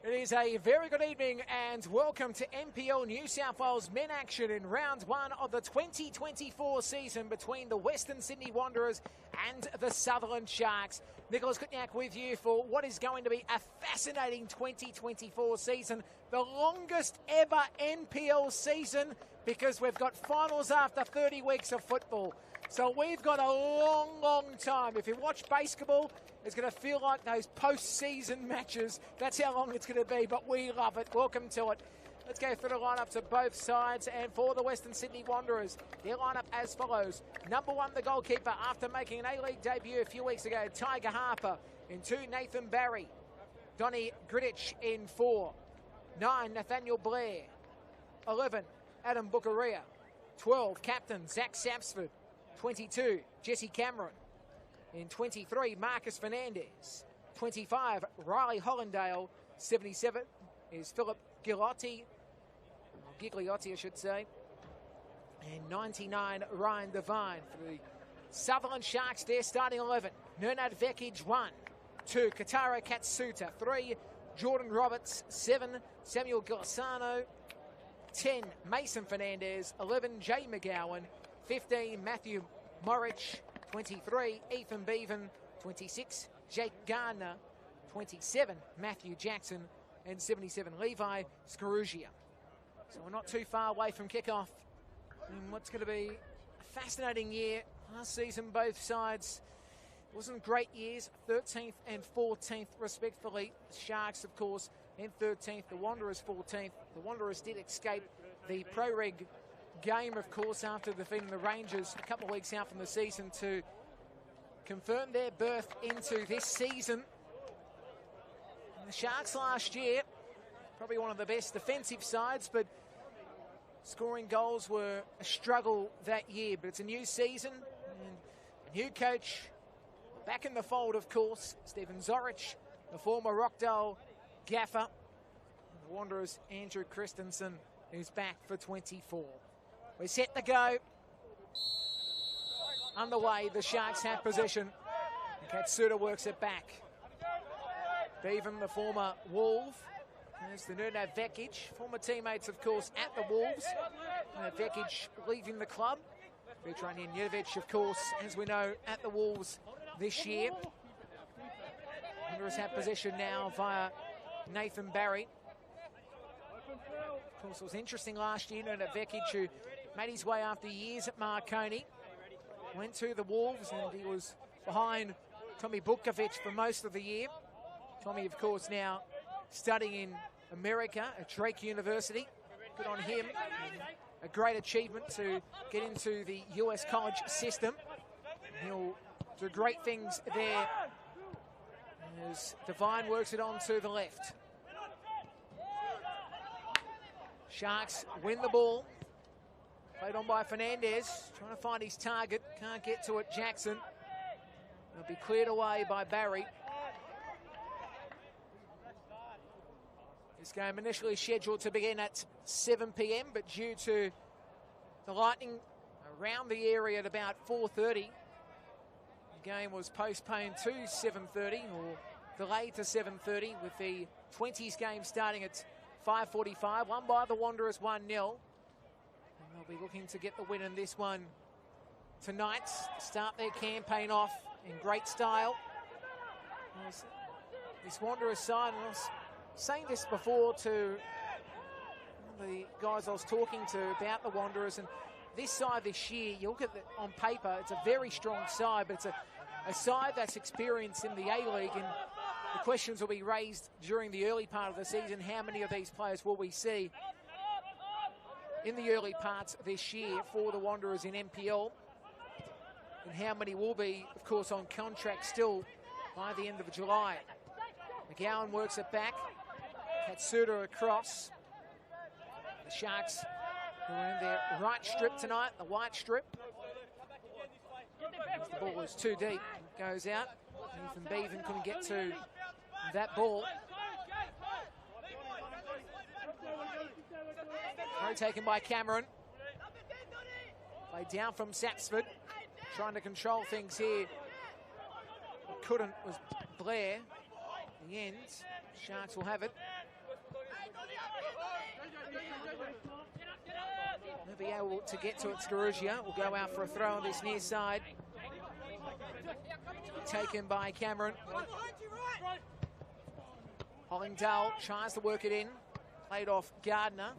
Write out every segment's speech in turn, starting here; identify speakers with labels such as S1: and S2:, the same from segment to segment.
S1: It is a very good evening and welcome to NPL New South Wales men action in round one of the 2024 season between the Western Sydney Wanderers and the Sutherland Sharks. Nicholas Kutniak with you for what is going to be a fascinating 2024 season, the longest ever NPL season because we've got finals after 30 weeks of football. So we've got a long time. If you watch basketball, it's going to feel like those post-season matches. That's how long it's going to be, but we love it. Welcome to it. Let's go through the lineups of both sides. And for the Western Sydney Wanderers, their lineup as follows. Number one, the goalkeeper, after making an A-League debut a few weeks ago, Tiger Harper. In 2, Nathan Barry. Donny Gridich in 4. 9, Nathaniel Blair. 11, Adam Bukaria. 12, captain, Zach Sapsford. 22, Jesse Cameron. In 23, Marcus Fernandez. 25, Riley Hollandale. 77 is Philip Gigliotti, I should say. And 99, Ryan Devine. For the Sutherland Sharks, their starting 11. Nernad Vekic, 1. 2, Katara Katsuta. 3, Jordan Roberts. 7, Samuel Gilisano. 10, Mason Fernandez. 11, Jay McGowan. 15, Matthew Morich. 23, Ethan Bevan. 26, Jake Gardner. 27, Matthew Jackson. And 77, Levi Scarugia. So we're not too far away from kickoff in what's going to be a fascinating year. Last season, both sides wasn't great years, 13th and 14th respectively. The Sharks, of course, in 13th, the Wanderers 14th. The Wanderers did escape the pro-reg game, of course, after defeating the Rangers a couple of weeks out from the season to confirm their berth into this season. And the Sharks last year, probably one of the best defensive sides, but scoring goals were a struggle that year. But it's a new season and a new coach back in the fold, of course. Stephen Zorich, the former Rockdale gaffer. The Wanderers, Andrew Christensen, who's back for 24. We're set to go. Underway, the Sharks have possession. And Katsuta works it back. Bevan, the former Wolf. There's the Nernad Vekic, former teammates, of course, at the Wolves. Vekic leaving the club. Vetranian Jevic, of course, as we know, at the Wolves this year. Wanderers have possession now via Nathan Barry. Of course, it was interesting last year, Nernad Vekic, who made his way after years at Marconi. Went to the Wolves, and he was behind Tommy Butkovic for most of the year. Tommy, of course, now studying in America at Drake University. Good on him. A great achievement to get into the US college system. He'll do great things there as Devine works it on to the left. Sharks win the ball. Played on by Fernandez, trying to find his target. Can't get to it, Jackson. It'll be cleared away by Barry. This game initially scheduled to begin at 7 p.m, but due to the lightning around the area at about 4:30, the game was postponed to 7:30 or delayed to 7:30, with the 20s game starting at 5:45. Won by the Wanderers 1-0. And they'll be looking to get the win in this one tonight to start their campaign off in great style. This Wanderers side, and I was saying this before to one of the guys I was talking to about the Wanderers, and this side this year, you look at it on paper, it's a very strong side, but it's a side that's experienced in the A-League, and the questions will be raised during the early part of the season. How many of these players will we see in the early parts of this year for the Wanderers in NPL? And how many will be, of course, on contract still by the end of July? McGowan works it back. Katsuta across. The Sharks who are in their right strip tonight, the white strip. As the ball is too deep, it goes out. Ethan Bevan couldn't get to that ball. Throw taken by Cameron. Played down from Sapsford. Trying to control things here. What couldn't was Blair. In the end, Sharks will have it. be able to get to it. Scaruggia will go out for a throw on this near side. Taken by Cameron. Hollingdale tries to work it in. Played off Gardner.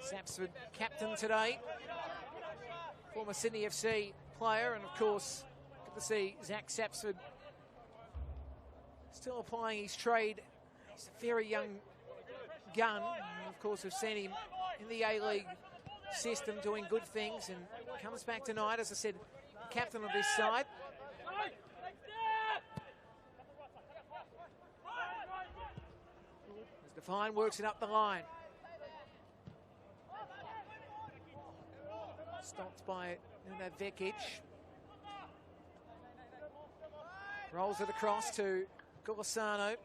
S1: Sapsford captain today. Former Sydney FC player, and of course, good to see Zach Sapsford still applying his trade. He's a very young gun. And of course, we've seen him in the A-League system doing good things, and comes back tonight, as I said, captain of this side. As Devine works it up the line. Stopped by Nuno Vekic. Rolls it across to Golisano.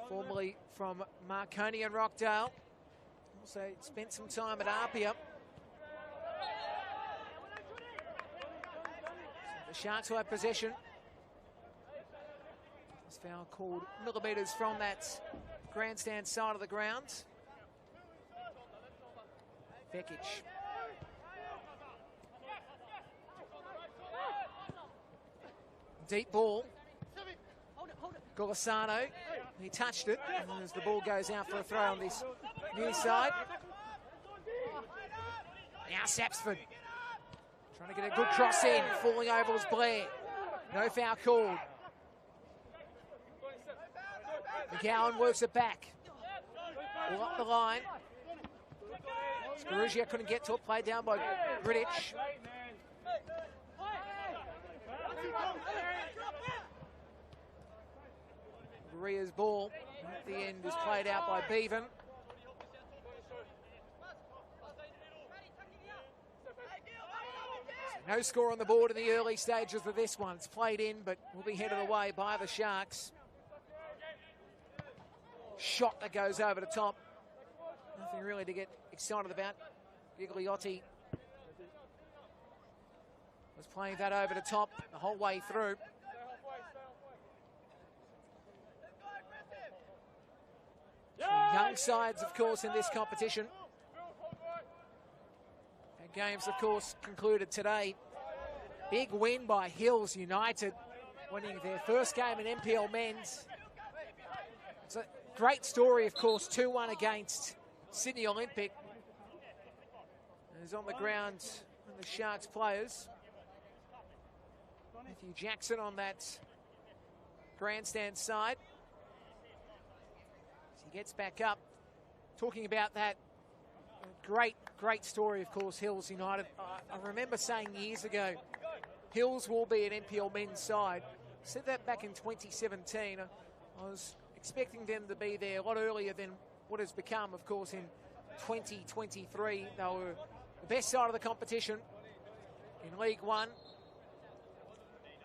S1: Formerly from Marconi and Rockdale. Also spent some time at Apia. So the Sharks will have possession. This foul called millimetres from that grandstand side of the ground. Vekic. Deep ball. Golisano. He touched it, and as the ball goes out for a throw on this near side. Now Sapsford trying to get a good cross in. Falling over was Blair. No foul called. McGowan works it back. All up the line. Scaruggia couldn't get to it. Played down by British. Maria's ball at the end is played out by Bevan. So no score on the board in the early stages of this one. It's played in, but will be headed away by the Sharks. Shot that goes over the top. Nothing really to get excited about. Gigliotti was playing that over the top the whole way through. Young sides, of course, in this competition. And games, of course, concluded today. Big win by Hills United, winning their first game in NPL men's. It's a great story, of course, 2-1 against Sydney Olympic. Is on the ground with the Sharks players. Matthew Jackson on that grandstand side. As he gets back up, talking about that great story, of course, Hills United. I remember saying years ago, Hills will be an NPL men's side. I said that back in 2017. I was expecting them to be there a lot earlier than what has become, of course, in 2023. They were the best side of the competition in League One.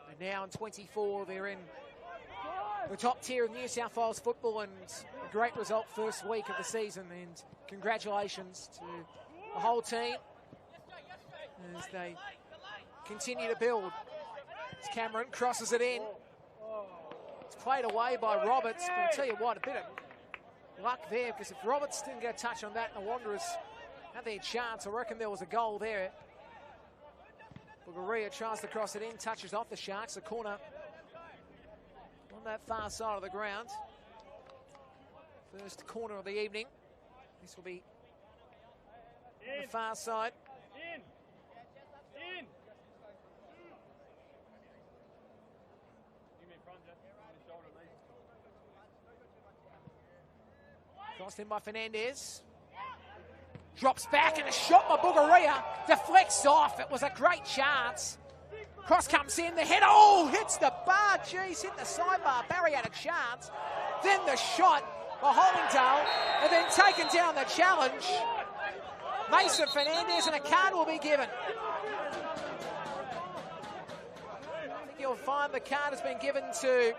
S1: And now in 24, they're in the top tier of New South Wales football, and a great result first week of the season. And congratulations to the whole team as they continue to build. As Cameron crosses it in. It's played away by Roberts, but I'll tell you what, a bit of luck there, because if Roberts didn't get a touch on that and the Wanderers had their chance, I reckon there was a goal there. Bulgaria tries to cross it in, touches off the Sharks, a corner on that far side of the ground. First corner of the evening. This will be on the far side. Crossed in by Fernandez. Drops back and a shot by Bulgaria. Deflects off. It was a great chance. Cross comes in. The header, hits the bar. Jeez, hit the sidebar. Barry had a chance. Then the shot by Hollingdale. And then taken down the challenge. Mason Fernandez, and a card will be given. I think you'll find the card has been given to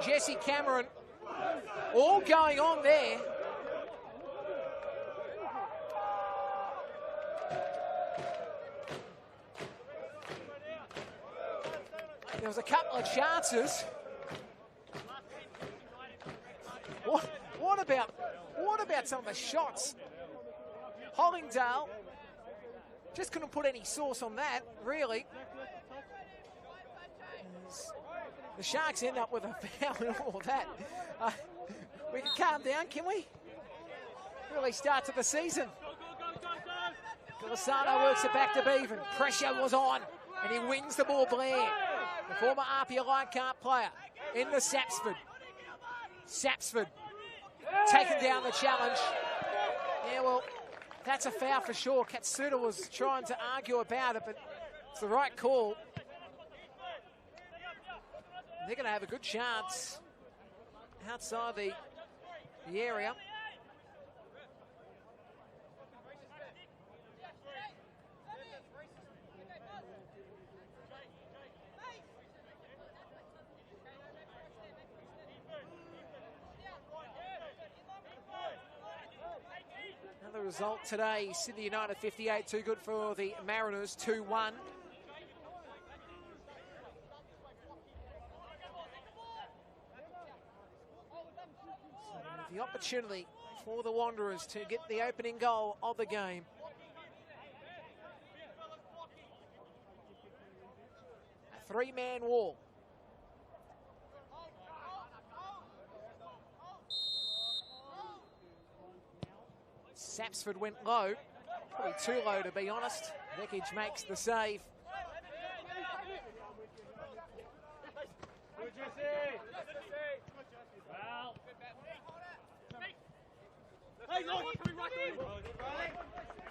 S1: Jesse Cameron. All going on there. There was a couple of chances. about some of the shots? Hollingdale just couldn't put any sauce on that, really. The Sharks end up with a foul and all that. We can calm down, can we? Really start to the season. Golisano works it back to Bevan. Pressure was on, and he wins the ball. Blair, the former RPA line can't player, into Sapsford. Sapsford taking down the challenge. Yeah, well, that's a foul for sure. Katsuda was trying to argue about it, but it's the right call. They're going to have a good chance outside the area. Another result today, Sydney United 58, too good for the Mariners, 2-1. The opportunity for the Wanderers to get the opening goal of the game. A three-man wall. Sapsford went low, probably too low to be honest. Vekic makes the save.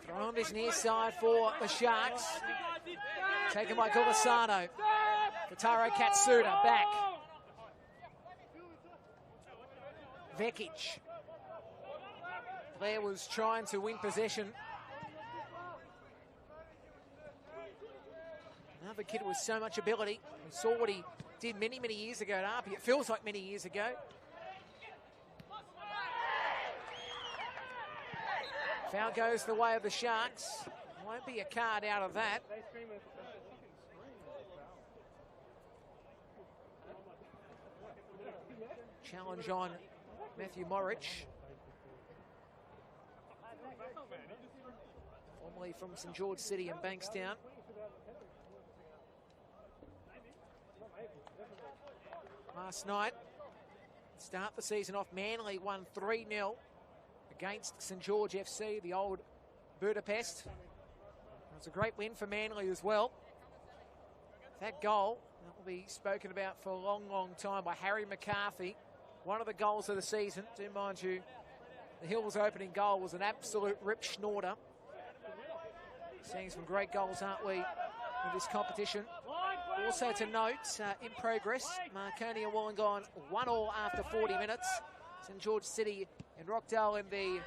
S1: Thrown on this near side for the Sharks. Taken by Golisano. Kotaro Katsuda back. Vekic. Blair was trying to win possession. Another kid with so much ability. We saw what he did many, many years ago at RP. It feels like many years ago. Foul goes the way of the Sharks. Won't be a card out of that. Challenge on Matthew Morich. Formerly from St George City and Bankstown. Last night, start the season off, Manly won 3-0 against St George FC, the old Budapest. It was a great win for Manly as well. That goal, that will be spoken about for a long, long time by Harry McCarthy. One of the goals of the season. Do mind you, the Hills opening goal was an absolute rip schnorter. Seeing some great goals, aren't we, in this competition. Also to note, in progress, Marconi and Wollongong 1-1 after 40 minutes. St George City and Rockdale in the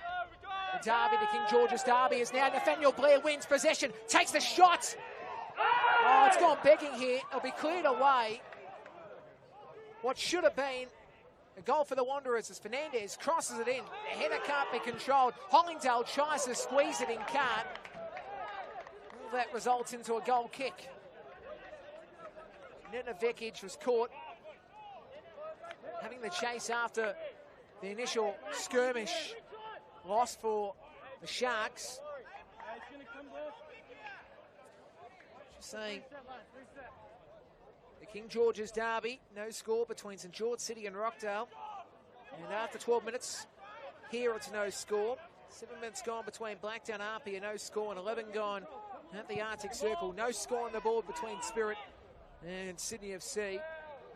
S1: derby, the King George's derby, is now Nathaniel Blair wins possession, takes the shot. Oh, it's gone begging here. It'll be cleared away. What should have been a goal for the Wanderers as Fernandez crosses it in. The header can't be controlled. Hollingdale tries to squeeze it in, can't. All that results into a goal kick. Nina Vekic was caught having the chase after the initial skirmish loss for the Sharks. Just saying, the King George's derby, no score between St George City and Rockdale. And after 12 minutes, here it's no score. 7 minutes gone between Blacktown Arpia, no score, and 11 gone at the Arctic Circle. No score on the board between Spirit and Sydney FC. A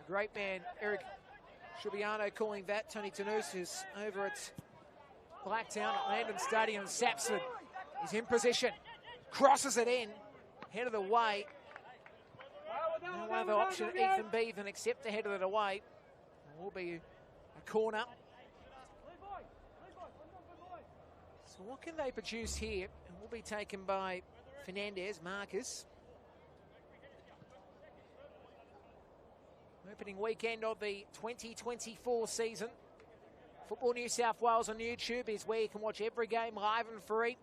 S1: great man, Eric Shubiano, calling that. Tony Tanous is over at Blacktown at Landon Stadium. Sapsford is in position, crosses it in, head of the way. No other option, Ethan Bevan, except to head it away. It will be a corner. So what can they produce here? It will be taken by Fernandez, Marcus. Opening weekend of the 2024 season. Football New South Wales on YouTube is where you can watch every game live and free.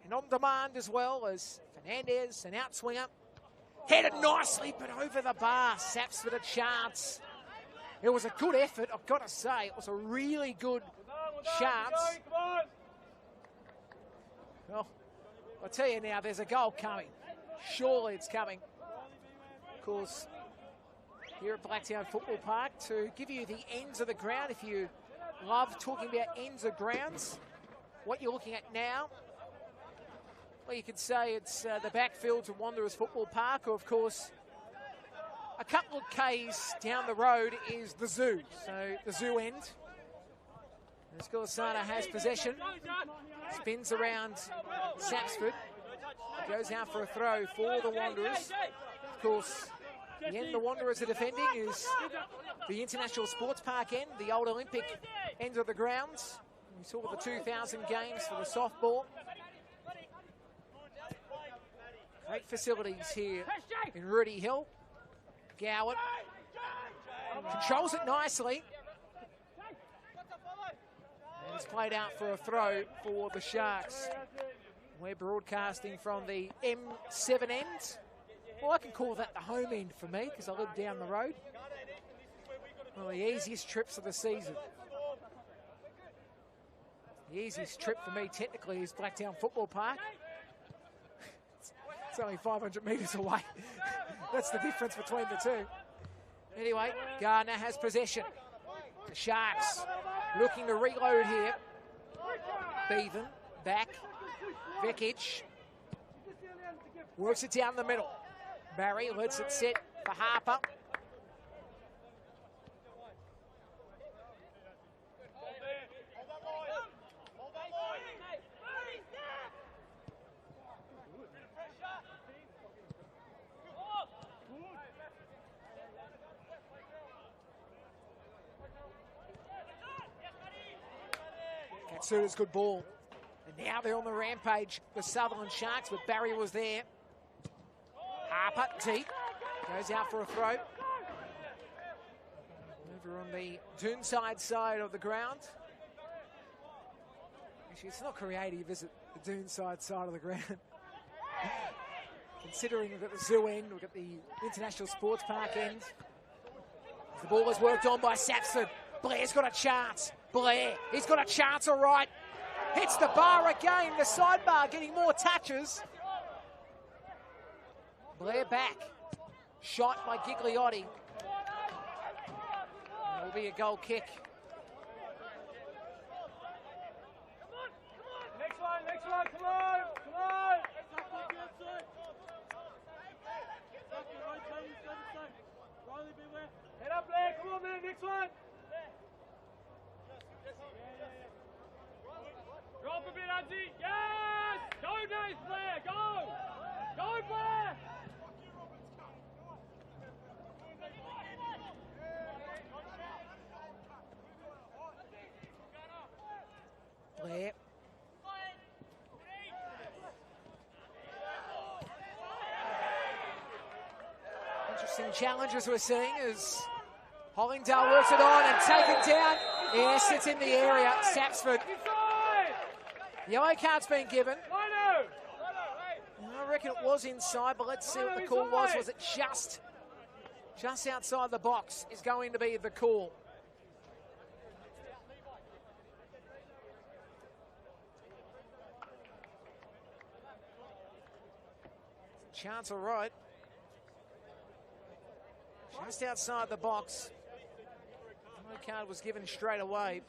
S1: And on demand as well as Fernandez, an outswinger. Headed nicely, but over the bar. Saps with a chance. It was a good effort, I've got to say. It was a really good Sharks. Well, I'll tell you now, there's a goal coming. Surely it's coming. Of course, here at Blacktown Football Park, to give you the ends of the ground, if you love talking about ends of grounds, what you're looking at now, well, you could say it's the backfield to Wanderers Football Park, or of course, a couple of Ks down the road is the zoo. So the zoo end. Scorsana has possession, spins around Sapsford, goes out for a throw for the Wanderers. Of course, the end the Wanderers are defending is the International Sports Park end, the old Olympic end of the grounds. We saw the 2000 games for the softball. Great facilities here in Rudy Hill. Gowett controls it nicely. And it's played out for a throw for the Sharks. We're broadcasting from the M7 end. Well, I can call that the home end for me because I live down the road. One of the easiest trips of the season. The easiest trip for me technically is Blacktown Football Park. It's only 500 metres away. That's the difference between the two. Anyway, Gardner has possession. The Sharks looking to reload here. Bevan back. Vekic works it down the middle. Barry lets it sit for Harper. Katsura's good ball. And now they're on the rampage, the Sutherland Sharks, but Barry was there. Harper, deep, goes out for a throw. Over on the Doonside side of the ground. Actually, it's not creative, is it? The Doonside side of the ground. Considering we've got the zoo end, we've got the International Sports Park end. The ball is worked on by Sapsford. Blair's got a chance. Blair, he's got a chance, all right. Hits the bar again, the sidebar getting more touches. Blair back. Shot by Gigliotti. It'll be a goal kick.
S2: Next one, come on. Head up, Blair, come on, man, next one. Drop a bit, Angie. Yes! Go, nice, Blair, go! Go, Blair!
S1: Blair. Interesting challenges we're seeing as Hollingdale works it on and taken down. Yes, it's in the area. Sapsford. Yellow card's been given. I reckon it was inside, but let's see what the call was. Was it just outside the box is going to be the call. Chance all right. Just outside the box. Yellow card was given straight away.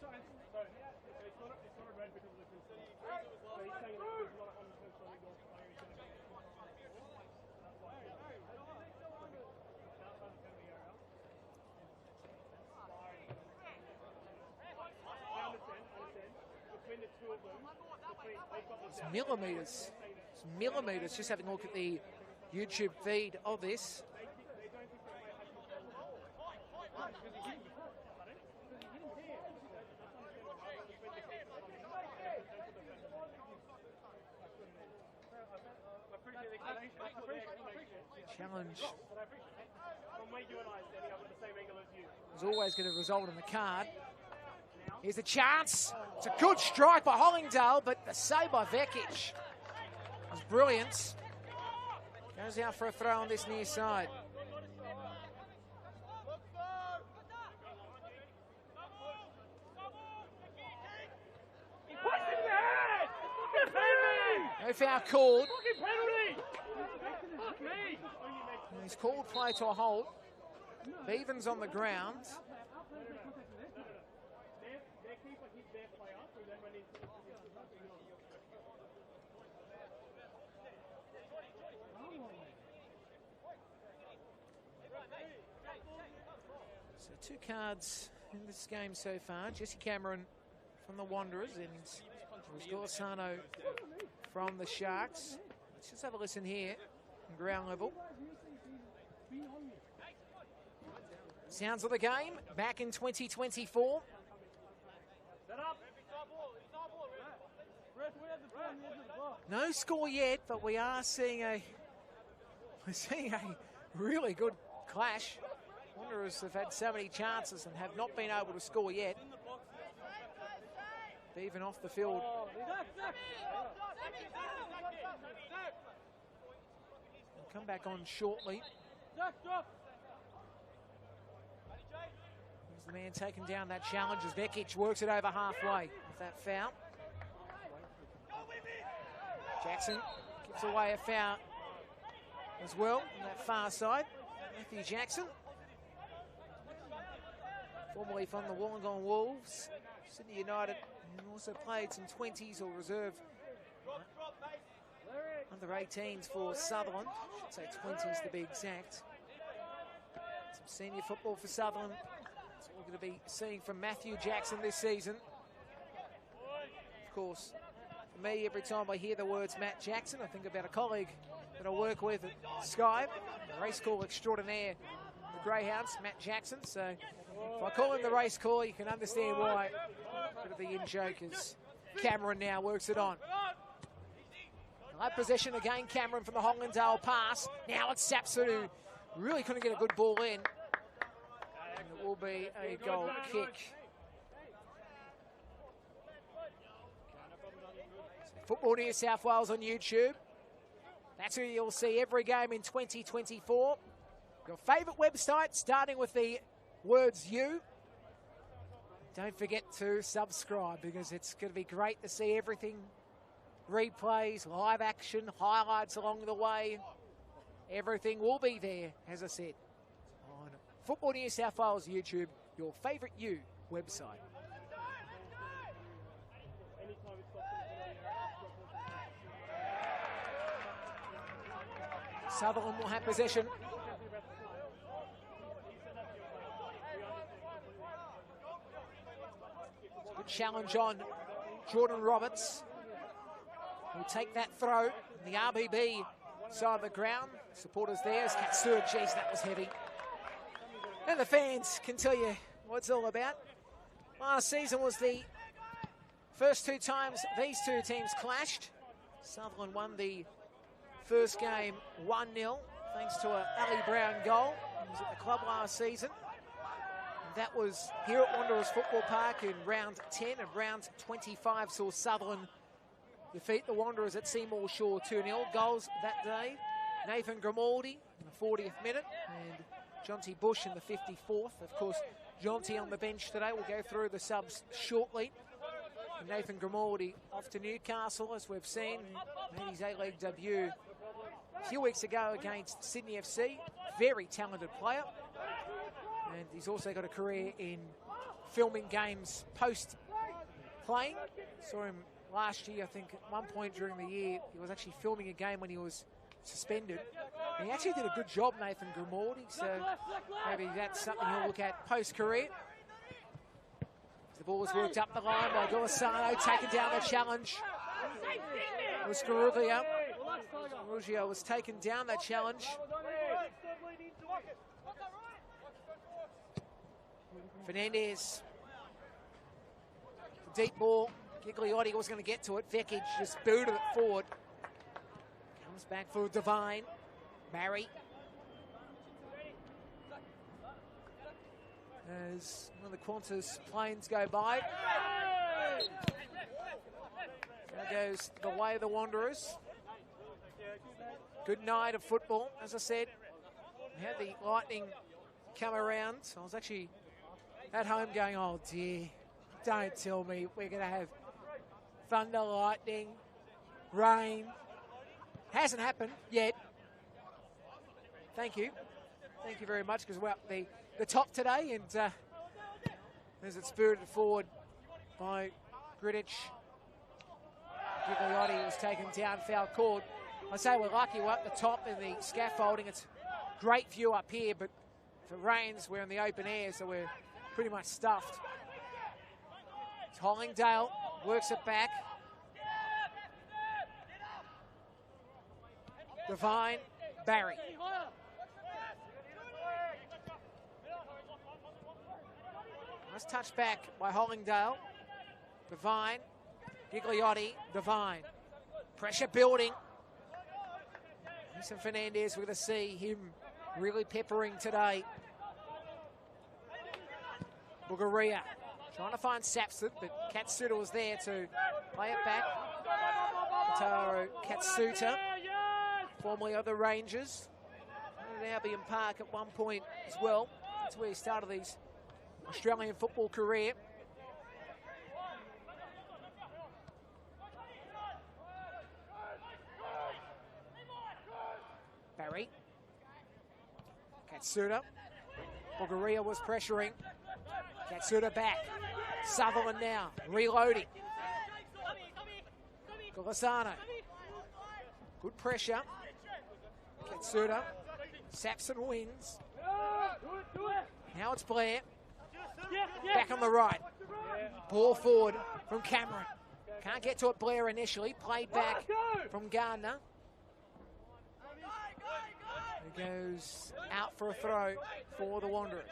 S1: It's millimetres. It's millimetres. Just having a look at the YouTube feed of this. Challenge is always going to result in the card. Here's a chance. It's a good strike by Hollingdale, but the save by Vekic was brilliant. Goes out for a throw on this near side. No foul called.
S2: Fucking penalty! Fuck me!
S1: He's called play to a hold. Bevan's on the ground. So 2 cards in this game so far. Jesse Cameron from the Wanderers and Golisano from the Sharks. Let's just have a listen here on ground level. Sounds of the game back in 2024. No score yet, but we're seeing a really good clash. Wanderers have had so many chances and have not been able to score yet. Bevan off the field. We'll come back on shortly. Here's the man taking down that challenge as Vekic works it over halfway with that foul. Jackson gives away a foul as well on that far side. Matthew Jackson, formerly from the Wollongong Wolves, Sydney United, and also played some 20s or reserve under 18s for Sutherland. I should say 20s to be exact. Some senior football for Sutherland. That's what we're going to be seeing from Matthew Jackson this season. Of course, for me, every time I hear the words Matt Jackson, I think about a colleague that I work with at Sky, race call extraordinaire, the Greyhounds, Matt Jackson. So if I call him the race call, you can understand why. Bit of the in-joke as Cameron now works it on. High possession again, Cameron from the Hollandale pass. Now it's Sapson who really couldn't get a good ball in. And it will be a goal kick. Football New South Wales on YouTube. That's who you'll see every game in 2024. Your favourite website, starting with the words you. Don't forget to subscribe because it's going to be great to see everything. Replays, live action, highlights along the way. Everything will be there, as I said, on Football New South Wales YouTube, your favourite you website. Sutherland will have possession. Good challenge on Jordan Roberts. He'll take that throw. The RBB side of the ground. Supporters there as Katsua. Jeez, that was heavy. And the fans can tell you what it's all about. Last season was the first 2 times these 2 teams clashed. Sutherland won the first game 1-0 thanks to a Ali Brown goal. He was at the club last season. And that was here at Wanderers Football Park in round 10, and round 25 saw Sutherland defeat the Wanderers at Seymour Shore 2-0. Goals that day, Nathan Grimaldi in the 40th minute and Jonty Bush in the 54th. Of course, Jonty on the bench today. We'll go through the subs shortly. And Nathan Grimaldi off to Newcastle, as we've seen. Made his A-League debut a few weeks ago against Sydney FC. Very talented player. And he's also got a career in filming games post-playing. Saw him last year, I think, at one point during the year. He was actually filming a game when he was suspended. And he actually did a good job, Nathan Grimaldi, so maybe that's something he'll look at post-career. The ball was worked up the line by Golisano, taking down the challenge. It was Garuglia. Garuglia was taking down that challenge. Fernandez. Deep ball. Gigliotti was going to get to it. Vekic just booted it forward. Comes back for Devine. Barry. As one of the Qantas planes go by. There goes the way of the Wanderers. Good night of football. As I said, we had the Lightning come around. I was actually at home going, oh dear, don't tell me we're going to have Thunder, Lightning, rain. Hasn't happened yet. Thank you. Thank you very much, because we're up the top today, and as it's spirited forward by Greenwich. Gigliotti was taken down, foul called. I say we're lucky we're up the top in the scaffolding. It's great view up here, but if it rains, we're in the open air, so we're pretty much stuffed. It's Hollingdale, works it back. Devine, Barry. Nice touch back by Hollingdale. Devine, Gigliotti, Devine. Pressure building. Mason Fernandez, we're going to see him really peppering today. Bulgaria trying to find Sapson, but Katsuta was there to play it back. Taro Katsuta, formerly of the Rangers. At Albion Park at one point as well. That's where he started his Australian football career. Barry. Katsuta. Bulgaria was pressuring. Katsuta back. Sutherland now, reloading. Golisano. Good pressure. Katsuta. Sapson wins. Now it's Blair. Back on the right. Ball forward from Cameron. Can't get to it, Blair initially. Played back from Gardner. He goes out for a throw for the Wanderers.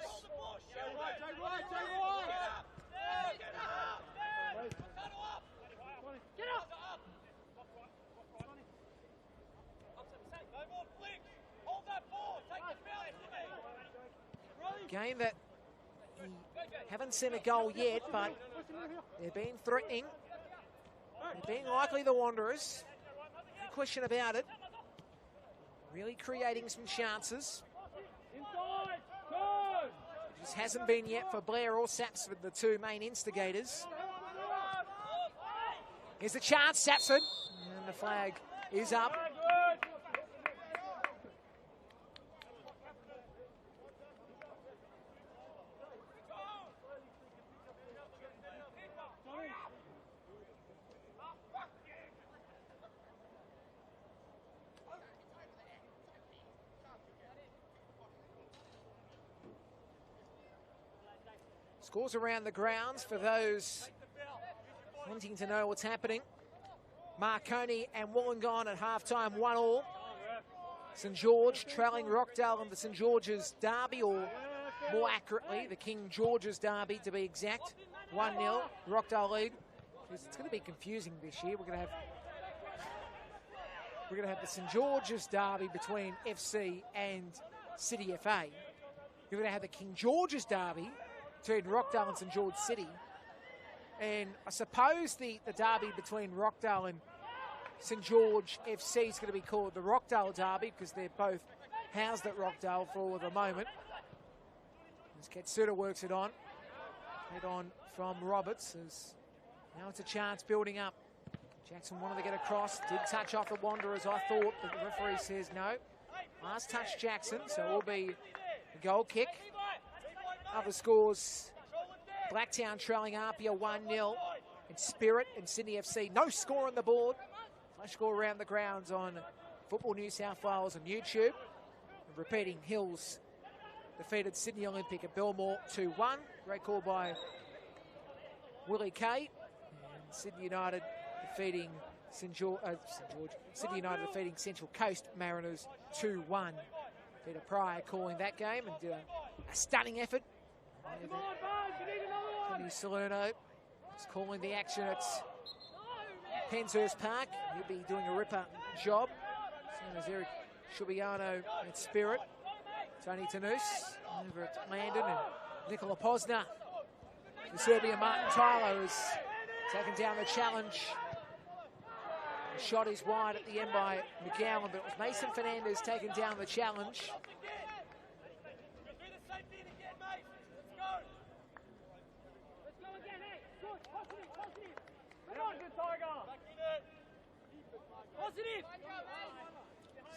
S1: Game that haven't seen a goal yet, but they're being threatening. They're being likely the Wanderers. No question about it. Really creating some chances. Just hasn't been yet for Blair or Sapson, the two main instigators. Here's a chance, Sapson. And the flag is up. Scores around the grounds for those wanting to know what's happening. Marconi and Wollongong at halftime, 1-1. St George trailing Rockdale in the St George's derby, or more accurately, the King George's derby to be exact. 1-0, Rockdale lead. It's going to be confusing this year. We're going to have the St George's derby between FC and City FA. You're going to have the King George's derby between Rockdale and St George City. And I suppose the derby between Rockdale and St George FC is going to be called the Rockdale Derby, because they're both housed at Rockdale for the moment. As Katsuta works it on. Head on from Roberts. As now it's a chance building up. Jackson wanted to get across. Did touch off the Wanderers, I thought, but the referee says no. Last touch Jackson, so it will be a goal kick. Other scores, Blacktown trailing Apia 1-0. And Spirit and Sydney FC, no score on the board. Flash score around the grounds on Football New South Wales on YouTube. And repeating, Hills defeated Sydney Olympic at Belmore 2-1. Great call by Willie Kay. And Sydney United defeating Sydney United defeating Central Coast Mariners 2-1. Peter Pryor calling that game and did a stunning effort. Tony Salerno is calling the action at Penshurst Park. He'll be doing a ripper job. Same as Eric Shubiano at Spirit. Tony Tanous over at Landon, and Nicola Posner. The Serbian Martin Tyler has taken down the challenge. The shot is wide at the end by McGowan, but it was Mason Fernandez taking down the challenge.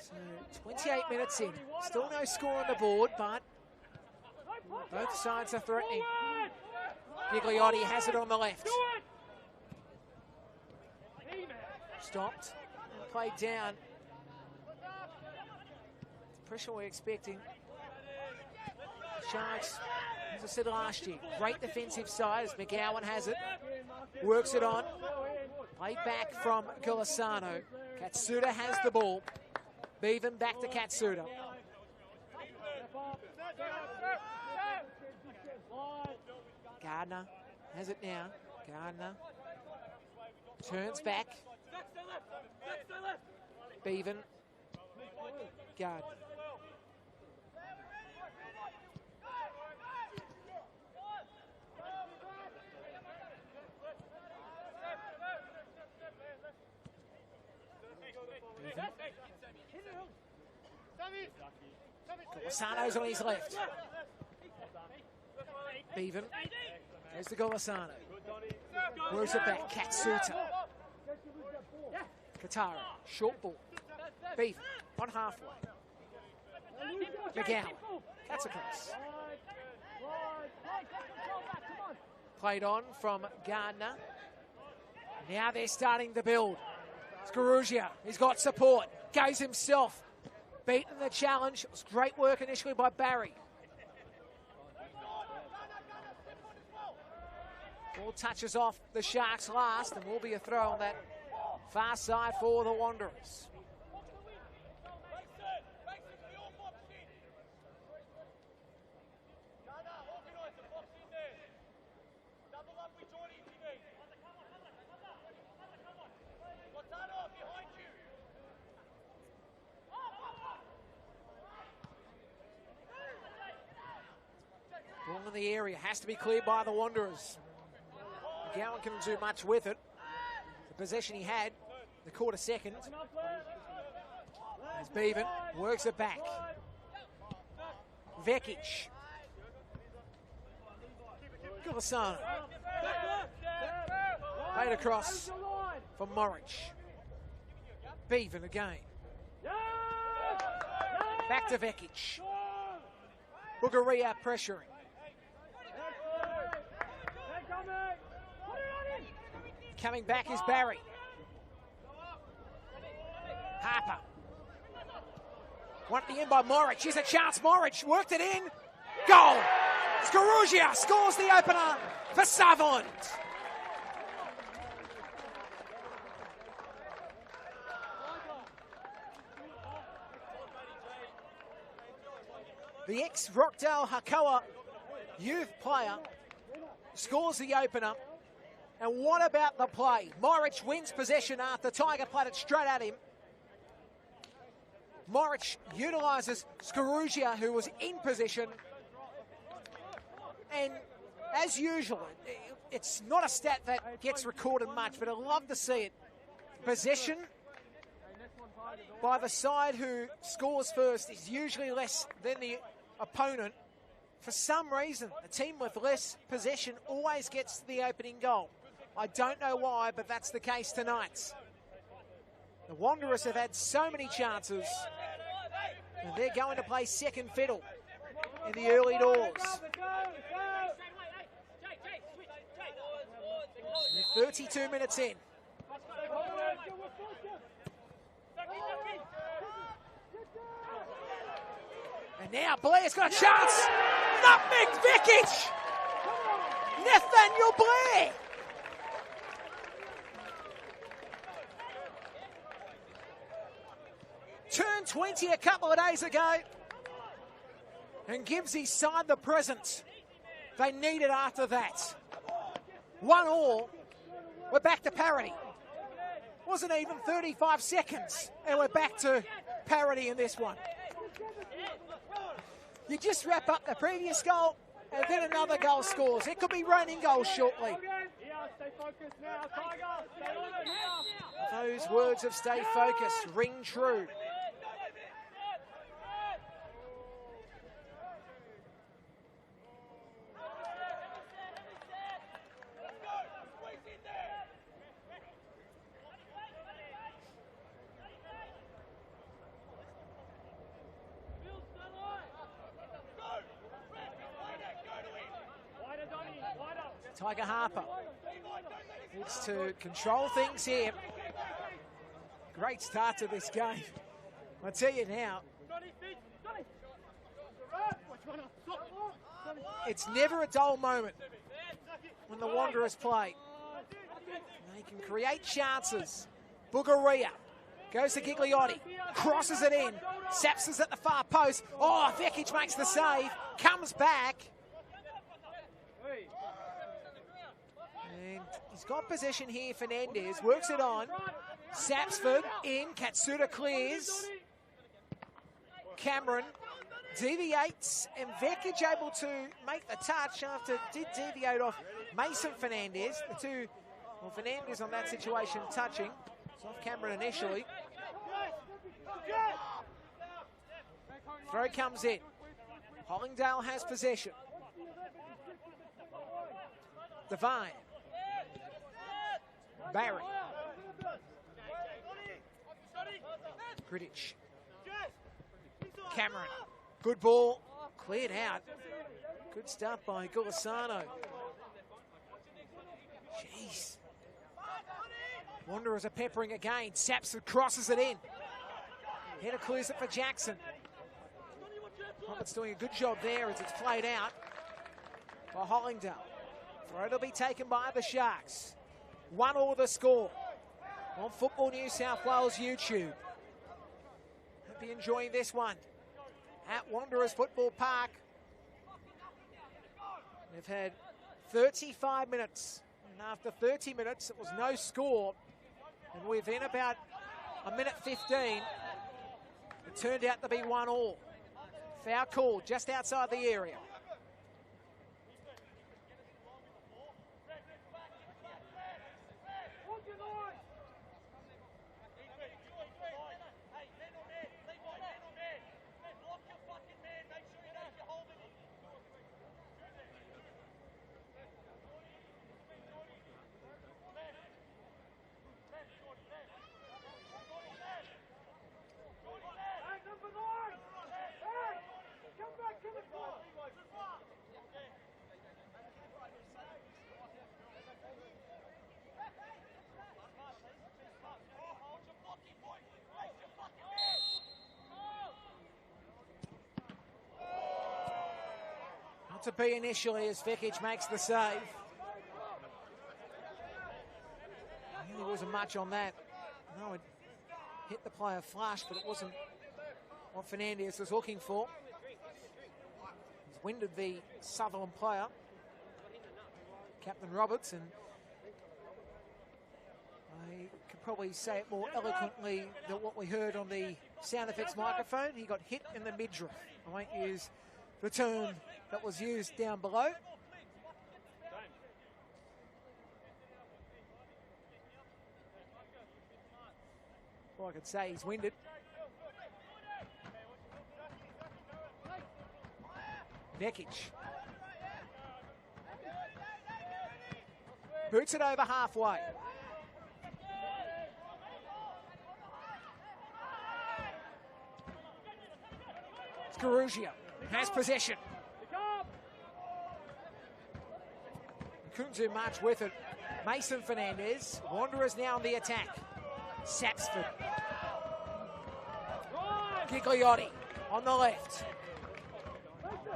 S1: So 28 minutes in. Still no score on the board, but both sides are threatening. Gigliotti has it on the left. Stopped and played down. The pressure we're expecting. Sharks, as I said last year, great defensive side as McGowan has it. Works it on. Played back from Gulisano. Katsuda has the ball. Bevan back to Katsuda. Gardner has it now. Gardner turns back. Bevan. Gardner. Gulisano's on his left. Bevan goes to Gulisano. Works it back. Katsuta. Katara. Short ball. Bevan on halfway. McGowan. That's across. Played on from Gardner. Now they're starting to build. Scaruggia, he's got support. Goes himself. Beaten the challenge. It was great work initially by Barry. Ball touches off the Sharks last and will be a throw on that far side for the Wanderers. Ball in the area, has to be cleared by the Wanderers. McGowan couldn't do much with it. The possession he had, the quarter second. As Bevan works it back. Vekic. Gulisano. Played across for Morich. Bevan again. Back to Vekic. Bugaria pressuring. Coming back is Barry. Harper. One at the end by Morich. Here's a chance. Morich worked it in. Goal. Scaruggia scores the opener for Sutherland. The ex-Rockdale Hakoah youth player scores the opener. And what about the play? Morich wins possession after Tiger played it straight at him. Morich utilises Scaruggia, who was in position. And as usual, it's not a stat that gets recorded much, but I'd love to see it. Possession by the side who scores first is usually less than the opponent. For some reason, a team with less possession always gets to the opening goal. I don't know why, but that's the case tonight. The Wanderers have had so many chances, and they're going to play second fiddle in the early doors. 32 minutes in. And now Blair's got a chance. Nutmeg Vekic! Nathaniel Blair! Turned 20 a couple of days ago and gives his side the present they needed after that. 1-1, we're back to parity. Wasn't even 35 seconds and we're back to parity in this one. You just wrap up the previous goal and then another goal scores. It could be raining goals shortly. Those words of stay focused ring true. Tiger Harper needs to control things here. Great start to this game. I tell you now, it's never a dull moment when the Wanderers play. They can create chances. Bugaria goes to Gigliotti, crosses it in, Saps is at the far post. Oh, Vekic makes the save, comes back. And he's got possession here, Fernandez, works it on. Sapsford in, Katsuta clears. Cameron deviates, and Vekic able to make the touch after did deviate off Mason Fernandez. The two, well, Fernandez on that situation touching. It's off Cameron initially. Throw comes in. Hollingdale has possession. Devine. Barry. Gritish. Cameron. Good ball. Cleared out. Good start by Gulisano. Jeez. Wanderers are peppering again. Sapson crosses it in. Header clears it for Jackson. Roberts doing a good job there as it's played out for Hollingdale. Throw to be taken by the Sharks. 1-1 the score on Football New South Wales YouTube. Hope you're enjoying this one at Wanderers Football Park. They've had 35 minutes, and after 30 minutes it was no score, and within about a minute 15 it turned out to be 1-1. Foul call just outside the area. To be initially as Vekic makes the save. There wasn't much on that. No, it hit the player flush, but it wasn't what Fernandez was looking for. He's winded the Sutherland player, Captain Roberts, and I could probably say it more eloquently than what we heard on the sound effects microphone. He got hit in the midriff. I won't use the term that was used down below. Well, I could say he's winded. Vekic. Boots it over halfway. Scaruggia has possession. Couldn't do much with it. Mason Fernandez. Wanderers now on the attack. Sapsford. Gigliotti on the left.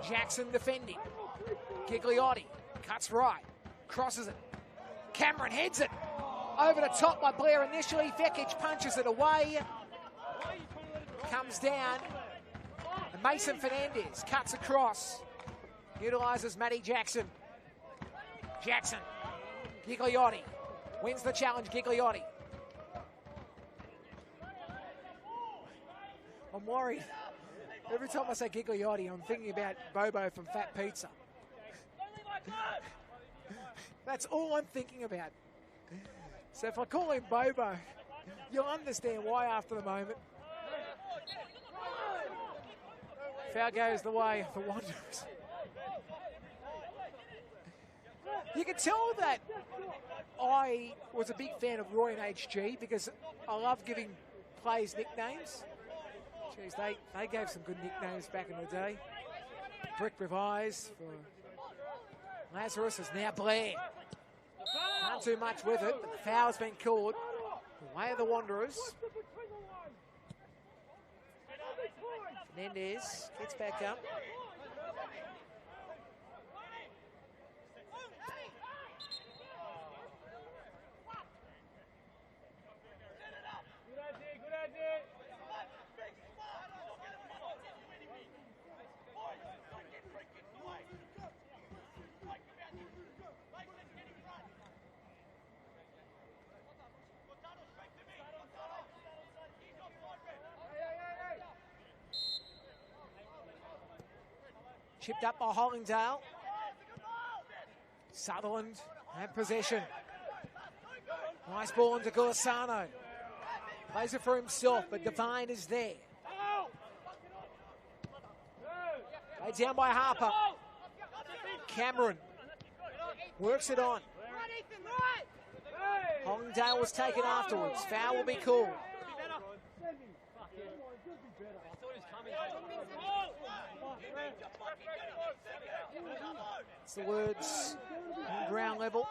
S1: Jackson defending. Gigliotti cuts right. Crosses it. Cameron heads it. Over the top by Blair initially. Vekic punches it away. Comes down. And Mason Fernandez cuts across. Utilises Matty Jackson. Jackson, Gigliotti, wins the challenge, Gigliotti. I'm worried. Every time I say Gigliotti, I'm thinking about Bobo from Fat Pizza. That's all I'm thinking about. So if I call him Bobo, you'll understand why after the moment. Foul goes the way of the Wanderers. You can tell that I was a big fan of Roy and HG because I love giving players nicknames. Jeez, they gave some good nicknames back in the day. Brick with Eyes for Lazarus is now Blair. Can't do much with it, but the foul's been called. The way of the Wanderers. Fernandez gets back up. Chipped up by Hollingdale. Sutherland had possession. Nice ball into Gulisano. Plays it for himself, but Devine is there. Laid down by Harper. Cameron works it on. Hollingdale was taken afterwards. Foul will be called. It's the words on ground level.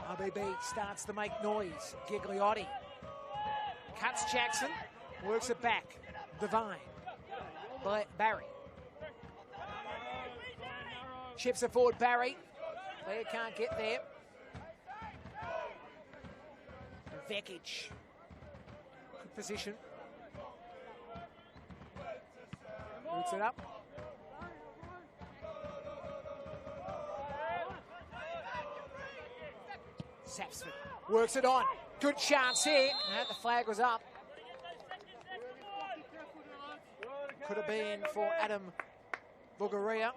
S1: RBB starts to make noise. Gigliotti cuts Jackson, works it back. Devine. Barry. Chips it forward, Barry. Blair can't get there. Vekic. Good position. Roots it up. Sapsford works it on. Good chance here. No, the flag was up. Could have been for Adam Bugaria.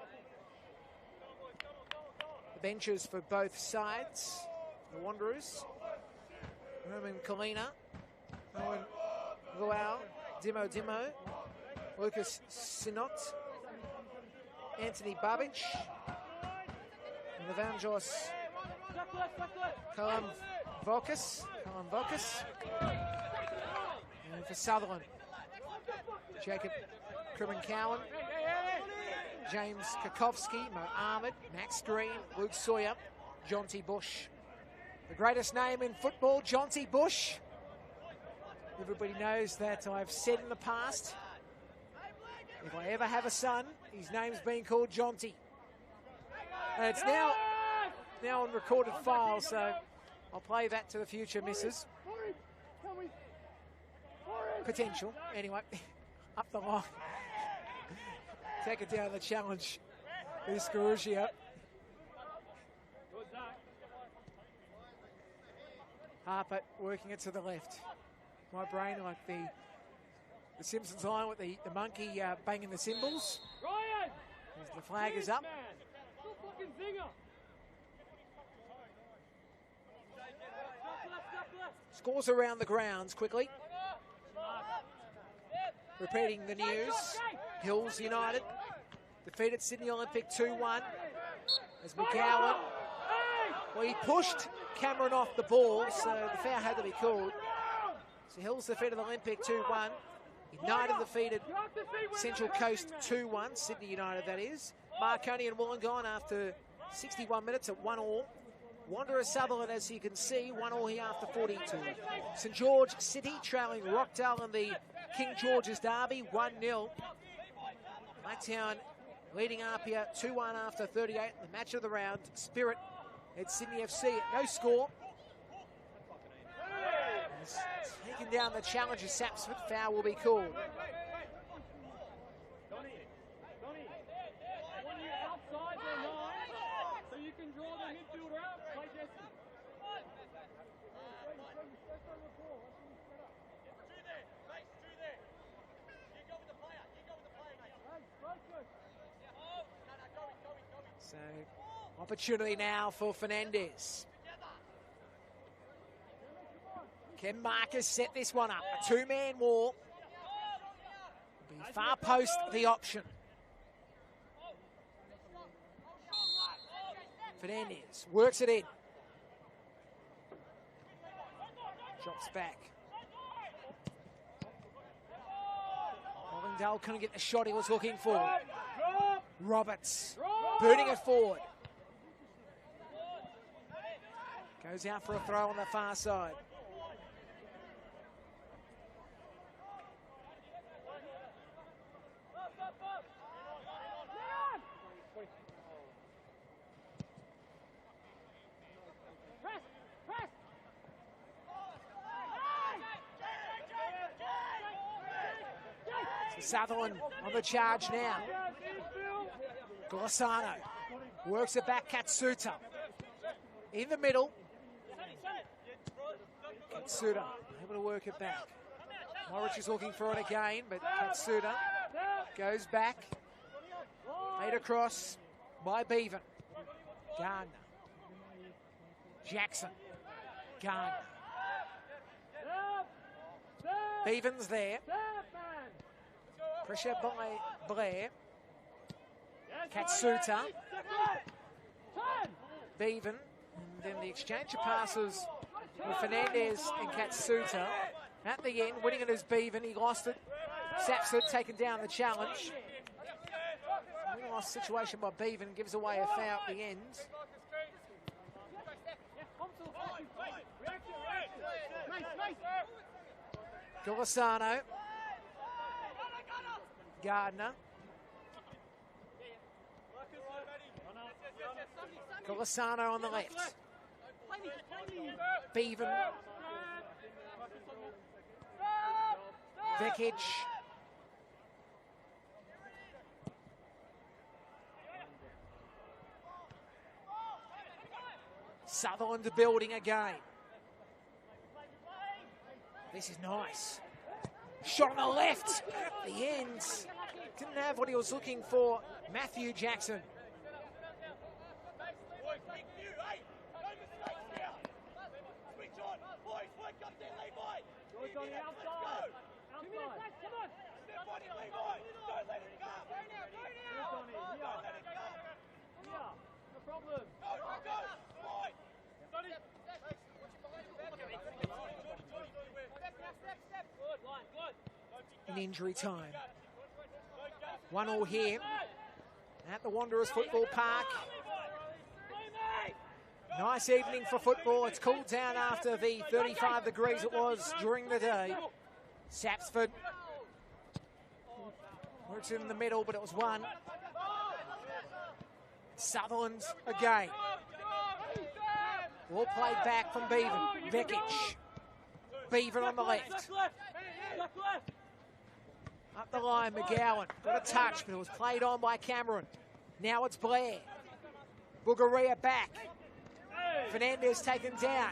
S1: The benches for both sides. The Wanderers. Roman Kalina. Owen Luau. Dimo. Lucas Sinot. Anthony Babic. And Evangelos Kalam Vokas. And for Sutherland, Jacob Crimmon-Cowan, James Kakowski, Mo Ahmed, Max Green, Luke Sawyer, Jonty Bush. The greatest name in football, Jonty Bush. Everybody knows that I've said in the past, if I ever have a son, his name's been called Jonty. And it's now on recorded file, so I'll play that to the future, missus. Potential, anyway. Up the line. Take it down the challenge. This Garuggia. Harper working it to the left. My brain like the Simpsons line with the monkey banging the cymbals. As the flag is up. Scores around the grounds quickly. Repeating the news, Hills United defeated Sydney Olympic 2-1 as McGowan, well, he pushed Cameron off the ball, so the foul had to be called. So Hills defeated Olympic 2-1. United defeated Central Coast 2-1, Sydney United that is. Marconi and Wollongong after 61 minutes at 1-1. Wanderers Sutherland, as you can see, 1-1 here after 42. St George City trailing Rockdale in the King George's Derby, 1-0. Blacktown leading up here, 2-1 after 38. The match of the round, Spirit at Sydney FC at no score. He's taking down the challenger, Sapsford. Foul will be called. So, opportunity now for Fernandez. Can Marcus set this one up? A two-man wall. Be far post the option. Fernandez works it in. Drops back. Hollingdale couldn't get the shot he was looking for. Roberts booting it forward. Goes out for a throw on the far side. Sutherland on the charge now. Golisano works it back. Katsuta in the middle. Katsuta able to work it back. Morich is looking for it again, but Katsuta goes back. Laid across by Bevan. Gardner. Jackson. Gardner. Bevan's there. Pressure by Blair. Katsuta. Bevan. And then the exchange of passes with Fernandez and Katsuta. At the end, winning it is Bevan. He lost it. Sapsford taking down the challenge. Really lost situation by Bevan. Gives away a foul at the end. Golisano. Gardner. Golisano on the left. Bevan. Vekic. Sutherland building again. This is nice. Shot on the left. The ends. Didn't have what he was looking for. Matthew Jackson. In injury time. 1-1 here at the Wanderers Football Park. Nice evening for football. It's cooled down after the 35 degrees it was during the day. Sapsford works in the middle, but it was one. Sutherland again. Ball played back from Bevan. Vekic. Bevan on the left. Up the line, McGowan. Got a touch, but it was played on by Cameron. Now it's Blair. Bugaria back. Fernandez taken down.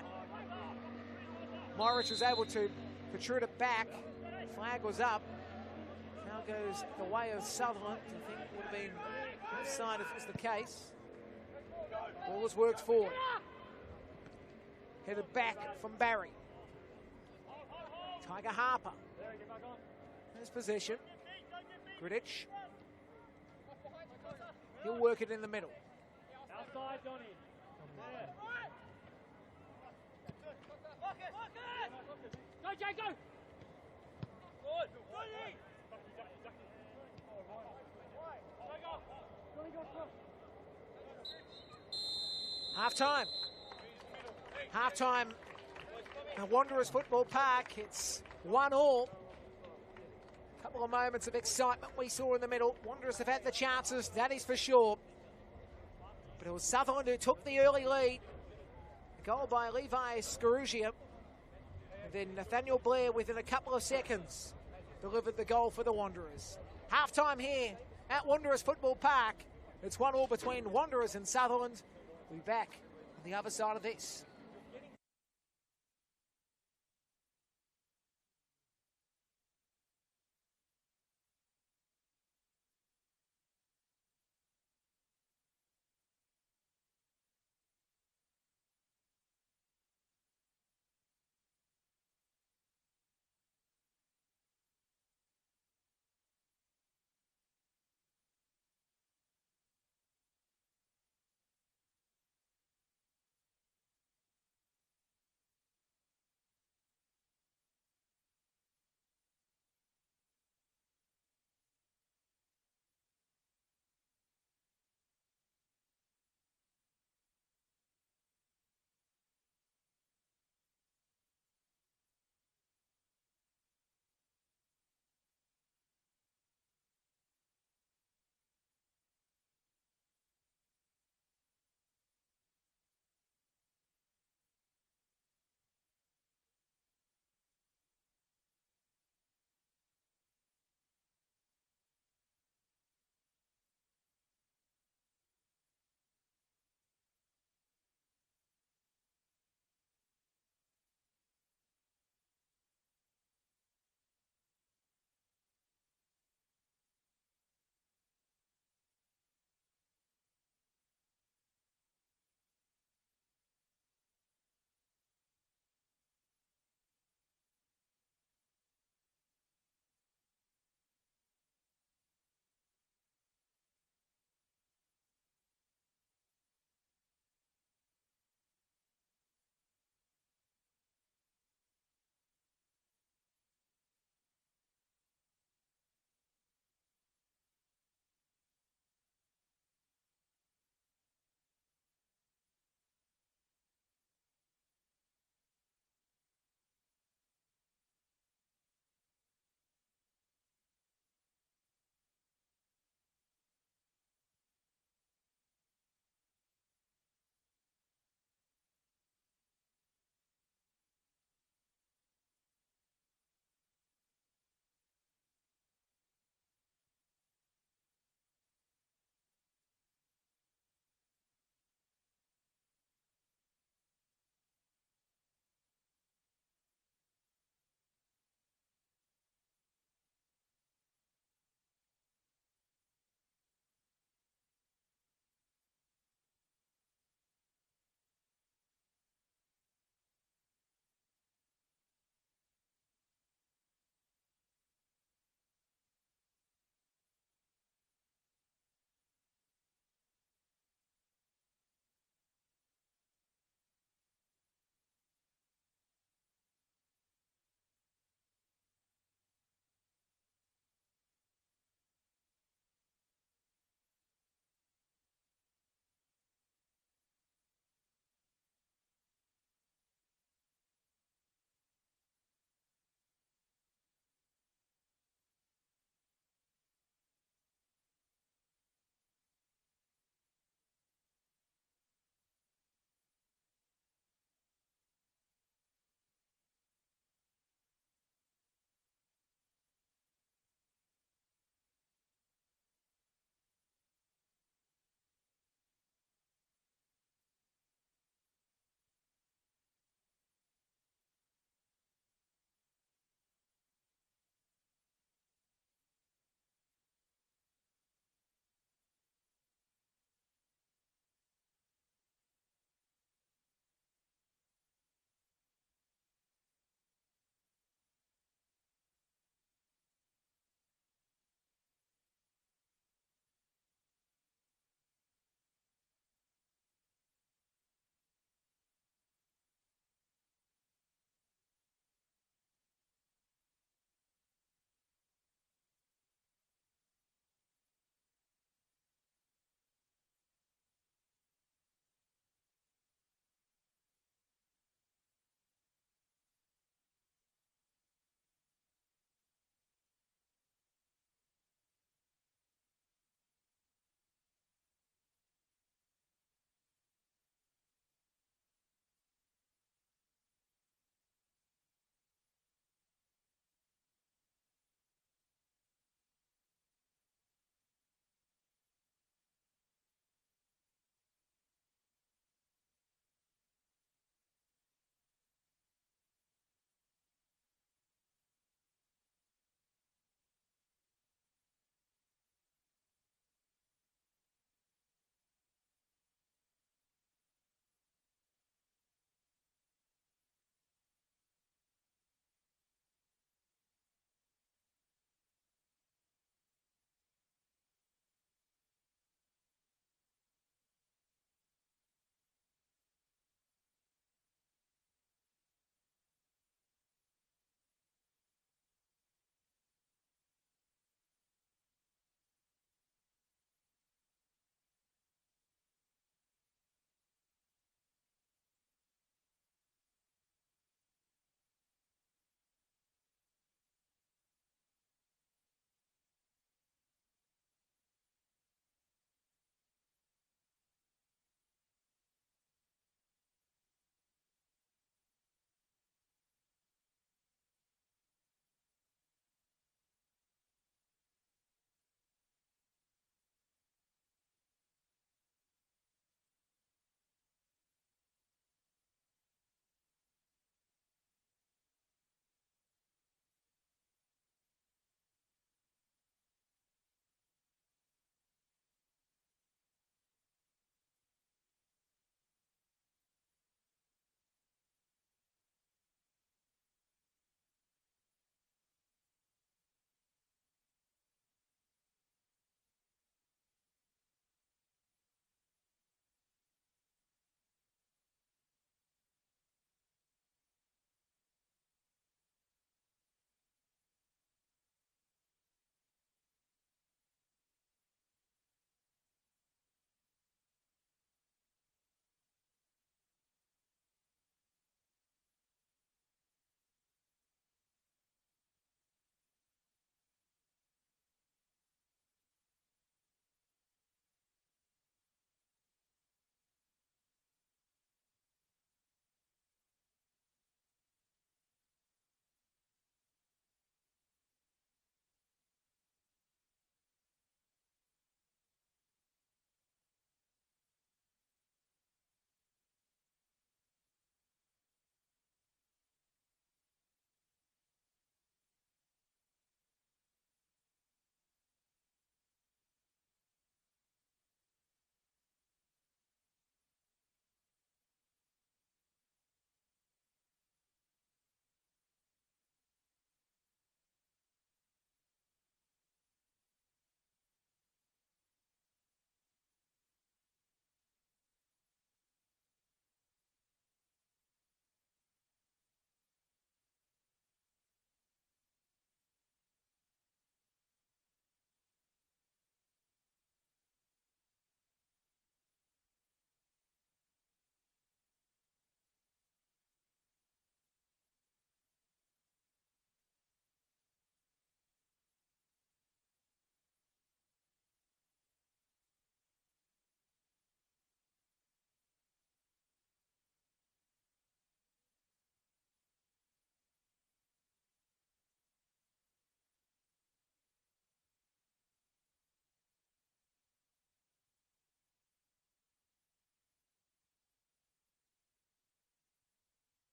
S1: Morich was able to protrude it back. Flag was up. Now goes the way of Sutherland. I think it would have been offside if it was the case. Ball was worked forward. Headed back from Barry. Tiger Harper. His possession. Grdic. He'll work it in the middle.
S2: Outside, Donny. Go, Jay, go!
S1: Half-time. Half-time at Wanderers Football Park. It's 1-1. Couple of moments of excitement we saw in the middle. Wanderers have had the chances, that is for sure. But it was Sutherland who took the early lead. A goal by Levi Scarugia. And then Nathaniel Blair, within a couple of seconds, delivered the goal for the Wanderers. Half-time here at Wanderers Football Park. It's 1-1 between Wanderers and Sutherland. We'll be back on the other side of this.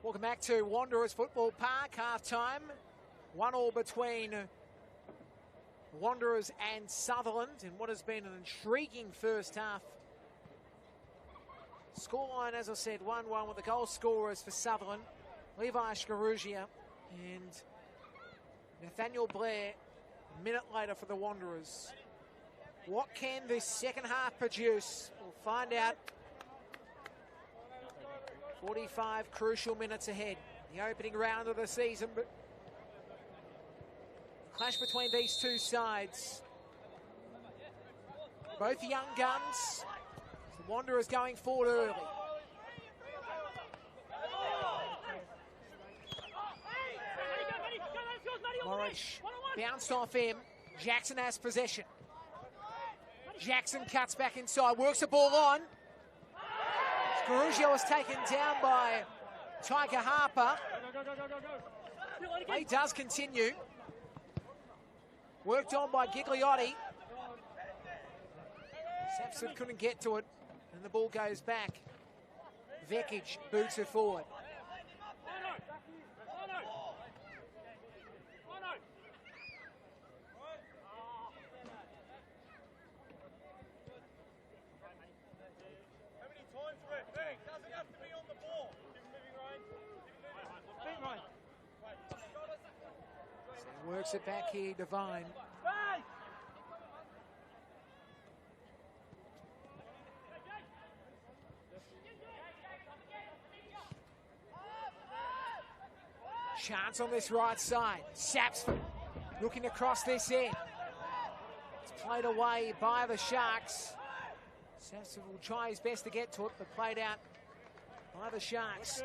S1: Welcome back to Wanderers Football Park, half-time. 1-1 between Wanderers and Sutherland in what has been an intriguing first half. Scoreline, as I said, 1-1 with the goal scorers for Sutherland, Levi Skarugia and Nathaniel Blair a minute later for the Wanderers. What can this second half produce? We'll find out. 45 crucial minutes ahead. The opening round of the season, but the clash between these two sides. Both young guns. The Wanderers going forward early. Morich bounced off him. Jackson has possession. Jackson cuts back inside, works the ball on. Scarugio was taken down by Tiger Harper. He does continue. Worked on by Gigliotti. Sapson couldn't get to it, and the ball goes back. Vekic boots it forward. Works it back here, Devine. Chance on this right side. Sapsford looking across this end. It's played away by the Sharks. Sapsford will try his best to get to it, but played out by the Sharks.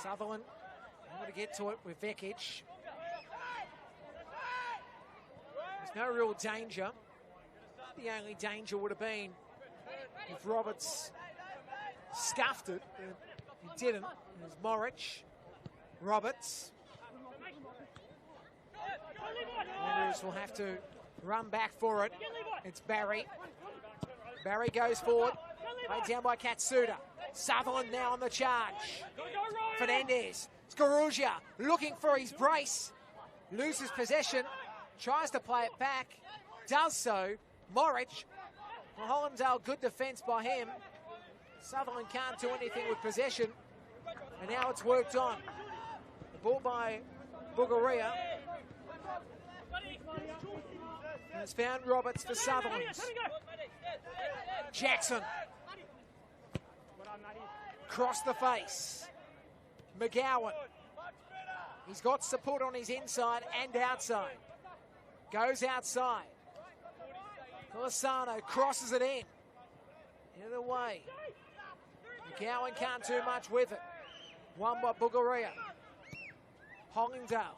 S1: Sutherland able to get to it with Vekic. There's no real danger. The only danger would have been if Roberts scuffed it, but he didn't. There's Morich, Roberts. Wanderers will have to run back for it. It's Barry. Barry goes forward. Played down by Katsuda. Sutherland now on the charge. Fernandez. Scaruggia looking for his brace. Loses possession. Tries to play it back. Does so. Morich. For Hollandale, good defence by him. Sutherland can't do anything with possession. And now it's worked on. The ball by Bugaria. And it's found Roberts for Sutherland. Jackson. Cross the face. McGowan. He's got support on his inside and outside. Goes outside. Colasano crosses it in. The other way. McGowan can't do much with it. Won by Bugaria. Hollingdale.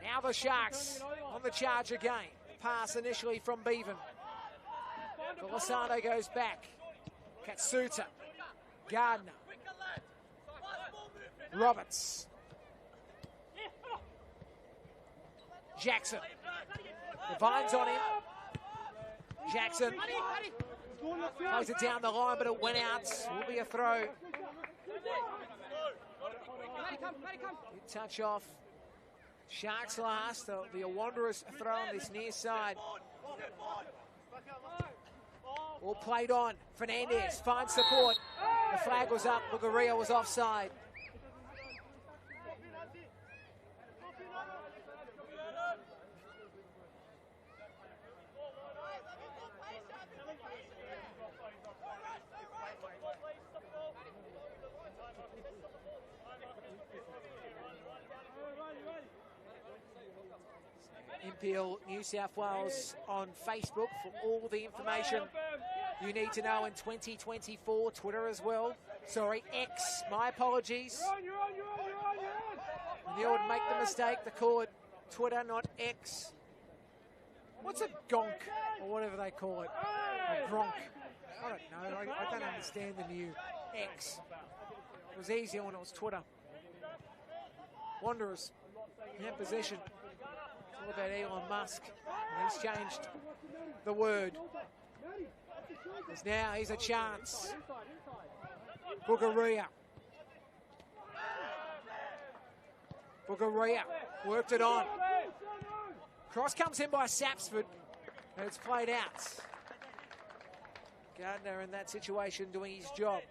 S1: Now the Sharks on the charge again. Pass initially from Bevan. Colasano goes back. Katsuta. Gardner. Roberts. Jackson. Devine's on him. Jackson plays it down the line, but it went out. Will be a throw. Good touch off. Sharks last. There'll be a Wanderers throw on this near side. All played on. Fernandez finds support. The flag was up. Bugaria was offside. NPL New South Wales on Facebook for all the information you need to know in 2024. Twitter as well. Sorry, X. My apologies. Neil would make the mistake to call it Twitter, not X. What's a gonk, or whatever they call it? A gronk. I don't know. I don't understand the new X. It was easier when it was Twitter. Wanderers in possession. It's all about Elon Musk. And he's changed the word. Because now he's a chance. Bugaria. Bugaria worked it on. Cross comes in by Sapsford, and it's played out. Gardner in that situation doing his job.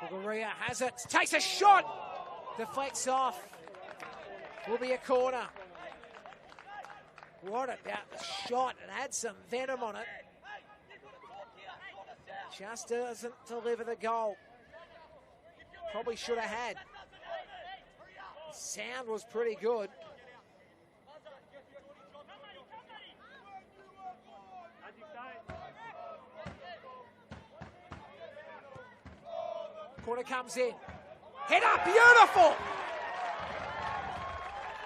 S1: Bugaria has it, takes a shot, deflects off, will be a corner. What a shot, it had some venom on it. Just doesn't deliver the goal. Probably should have had. Sound was pretty good. Corner comes in. Head up, beautiful!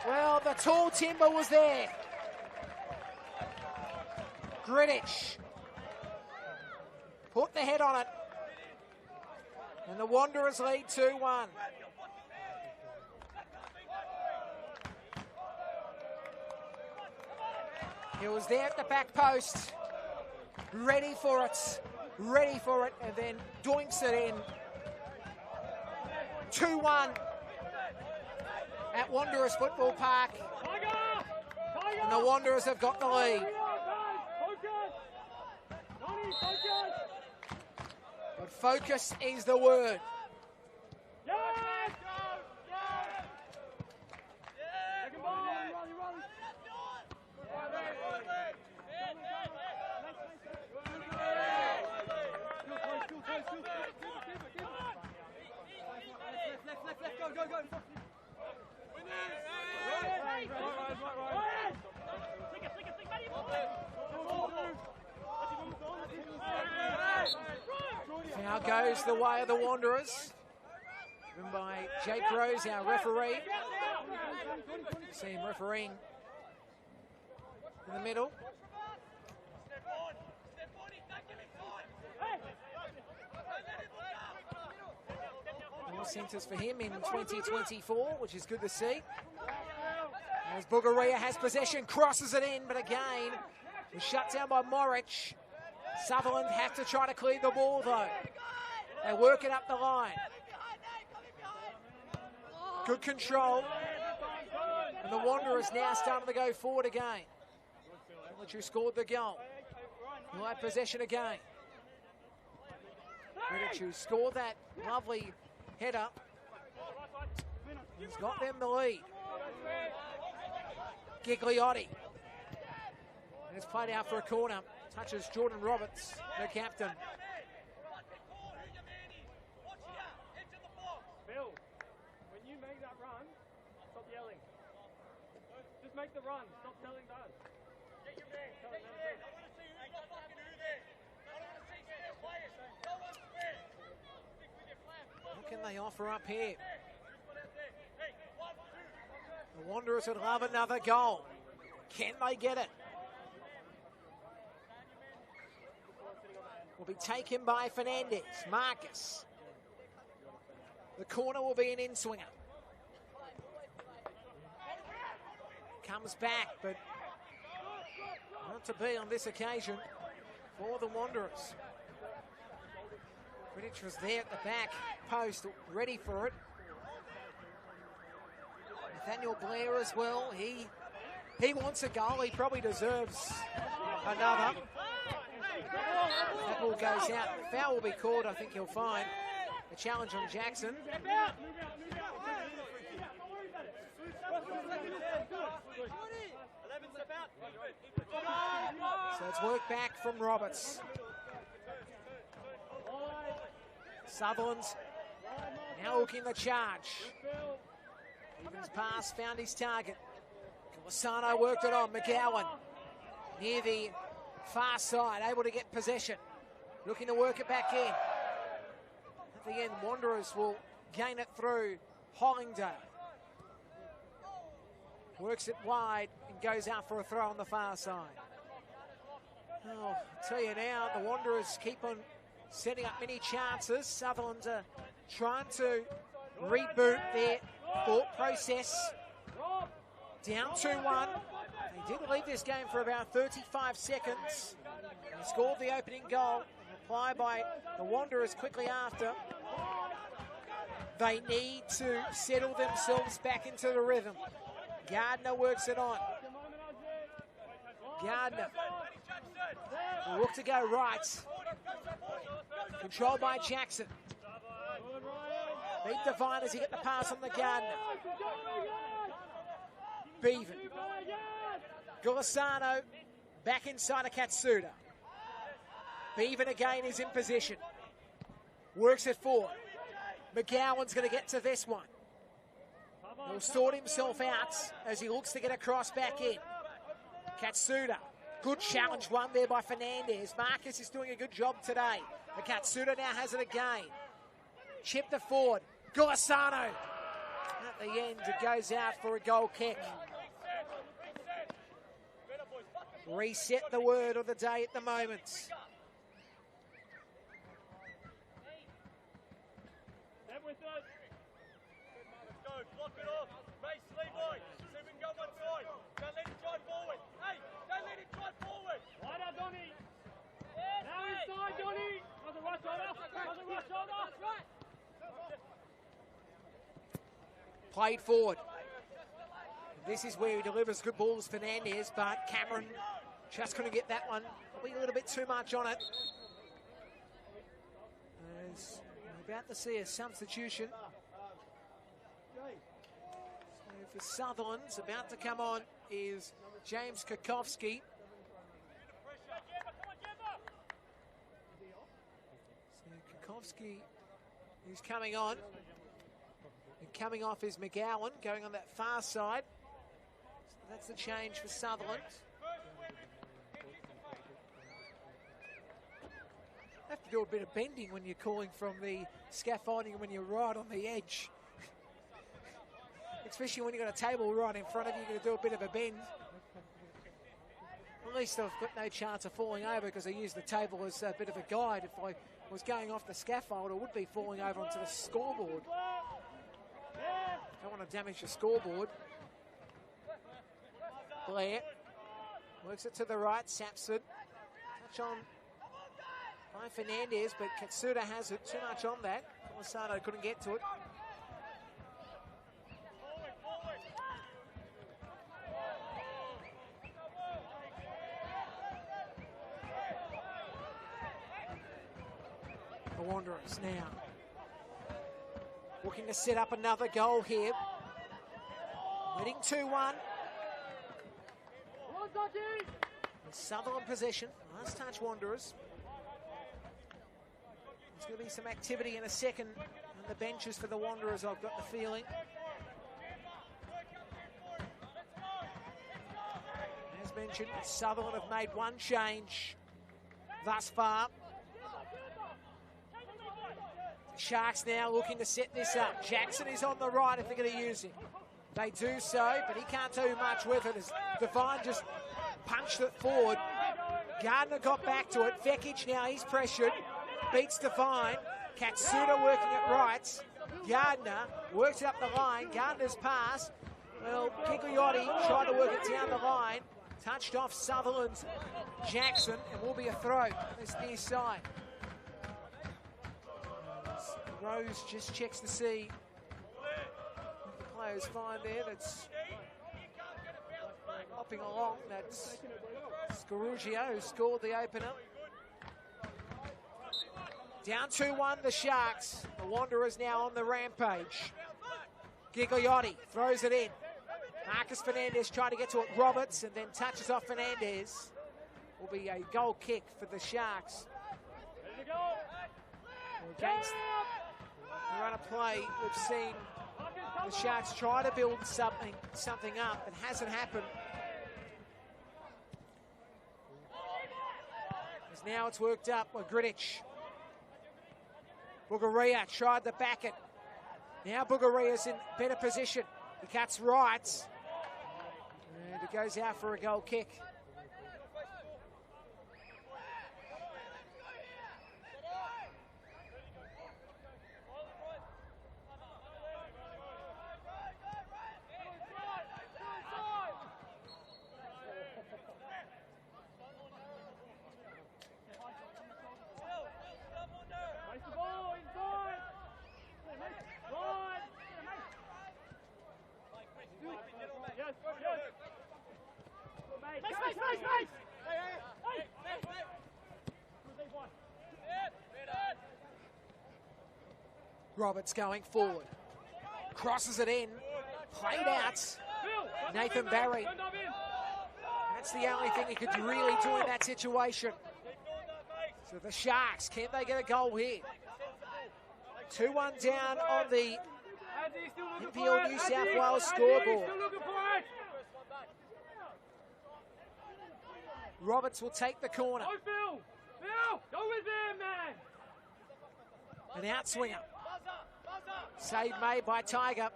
S1: Well, the tall timber was there. Greenwich put the head on it. And the Wanderers lead 2-1. He was there at the back post. Ready for it. And then doinks it in. 2-1 at Wanderers Football Park. And the Wanderers have got the lead. But focus is the word. Now goes the way of the Wanderers. Driven by Jake Rose, our referee. See him refereeing in the middle. More centres for him in 2024, which is good to see. As Bugaria has possession, crosses it in, but again, was shut down by Morich. Sutherland have to try to clear the ball, though. They work it up the line. Good control. And the Wanderers now starting to go forward again. Military scored the goal. He'll have possession again. Military scored that lovely header. He's got them the lead. Gigliotti. And it's played out for a corner. Touches Jordan Roberts, the captain.
S2: Bill, when you make that run, stop yelling. Just make the run. Stop telling Dad. Get your man. I want to see who's got fucking who there. I don't want to see spare players. No one's spare. Stick with your plan.
S1: What can they offer up here? The Wanderers would love another goal. Can they get it? Will be taken by Fernandez. Marcus. The corner will be an in-swinger. Comes back, but not to be on this occasion for the Wanderers. Greenwich was there at the back post, ready for it. Nathaniel Blair as well. He wants a goal. He probably deserves another. That ball goes out. The foul will be called, I think you'll find. A challenge on Jackson. So it's work back from Roberts. Sutherland now hooking the charge. Evans pass, found his target. Colasano worked it on. McGowan near the Far side, able to get possession. Looking to work it back in. At the end, Wanderers will gain it through Hollingdale. Works it wide and goes out for a throw on the far side. Oh, I'll tell you now, the Wanderers keep on setting up many chances. Sutherland trying to reboot their thought process. Down 2-1. They did leave this game for about 35 seconds. They scored the opening goal. Reply by the Wanderers quickly after. They need to settle themselves back into the rhythm. Gardner works it on. Gardner will look to go right. Controlled by Jackson. Beat Devine as he get the pass on the Gardner. Beaven. Gulisano back inside of Katsuda. Beaven again is in position. Works it forward. McGowan's going to get to this one. He'll sort himself out as he looks to get across back in. Katsuda. Good challenge won there by Fernandez. Marcus is doing a good job today. But Katsuda now has it again. Chipped it forward. Gulisano. At the end, it goes out for a goal kick. Reset the word of the day at the moment.
S2: Block it off. Race Levi. See if we can go one side. Don't let it drive forward. Hey, don't let it drive forward. Right out, Donny. Now inside, Donny. Doesn't rush shoulder. Doesn't rush shoulder.
S1: Played forward. This is where he delivers good balls, Fernandez, but Cameron just couldn't get that one. Probably a little bit too much on it. As we're about to see a substitution. For Sutherland, about to come on is James Kukovsky. So Kukovsky is coming on. And coming off is McGowan, going on that far side. So that's the change for Sutherland. Have to do a bit of bending when you're calling from the scaffolding when you're right on the edge. Especially when you've got a table right in front of you, you're going to do a bit of a bend. At least I've got no chance of falling over because I use the table as a bit of a guide. If I was going off the scaffold, I would be falling over onto the scoreboard. Don't want to damage the scoreboard. Blair works it to the right, Sapson. Touch on by Fernandez, but Katsuda has it. Too much on that. Gulisano couldn't get to it. The Wanderers now looking to set up another goal here. Leading 2-1. Sutherland possession. Last touch Wanderers. There's going to be some activity in a second on the benches for the Wanderers, I've got the feeling. As mentioned, Sutherland have made one change thus far. Sharks now looking to set this up. Jackson is on the right if they're going to use him. They do so, but he can't do much with it as Devine just punched it forward. Gardner got back to it. Vekic now, he's pressured. Beats Devine. Katsuda working it right. Gardner works it up the line. Gardner's pass. Well, Gigliotti tried to work it down the line. Touched off Sutherland's Jackson and will be a throw on this near side. Rose just checks to see what the players find there. That's hopping along. That's Scarugio who scored the opener. Down 2-1 the Sharks. The Wanderers now on the rampage. Gigliotti throws it in. Marcus Fernandez trying to get to it. Roberts and then touches off Fernandez. Will be a goal kick for the Sharks. Against the run of play, we've seen the Sharks try to build something up. It hasn't happened. now it's worked up by Greenwich. Bugaria tried to back it. Now Bugaria's in better position. He cuts right. And it goes out for a goal kick. Roberts going forward. Crosses it in. Played out. Nathan Barry. That's the only thing he could really do in that situation. So the Sharks, can they get a goal here? 2-1 down on the NPL New South Wales scoreboard. Roberts will take the corner. An outswinger. Save made by Tiger.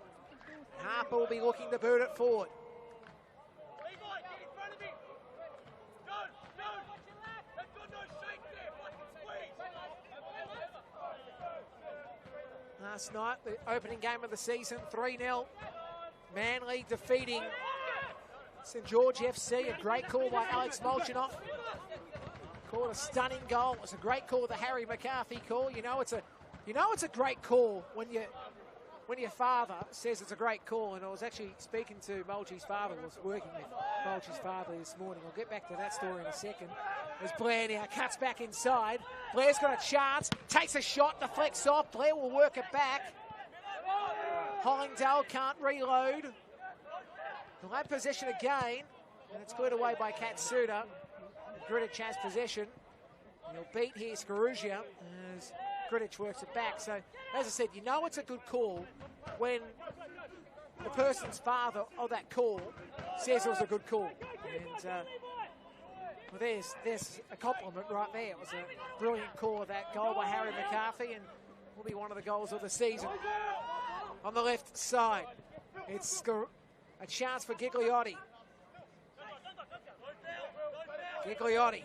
S1: Harper will be looking to boot it forward. Last night, the opening game of the season, 3-0. Manly defeating St George FC. A great call by Alex Molchanoff. Called a stunning goal. It was a great call, the Harry McCarthy call. You know it's a great call when your father says it's a great call. And I was actually speaking to Mulchy's father. I was working with Mulchy's father this morning. I'll get back to that story in a second. As Blair now cuts back inside. Blair's got a chance. Takes a shot, deflects off. Blair will work it back. Hollingdale can't reload. They'll have possession again. And it's cleared away by Katsuda. Greenwich has possession. And he'll beat here Scaruzia as Greenwich works it back. So, as I said, you know it's a good call when the person's father of that call says it was a good call. And well, there's a compliment right there. It was a brilliant call of that goal by Harry McCarthy, and will be one of the goals of the season. On the left side, it's a chance for Gigliotti. Gigliotti.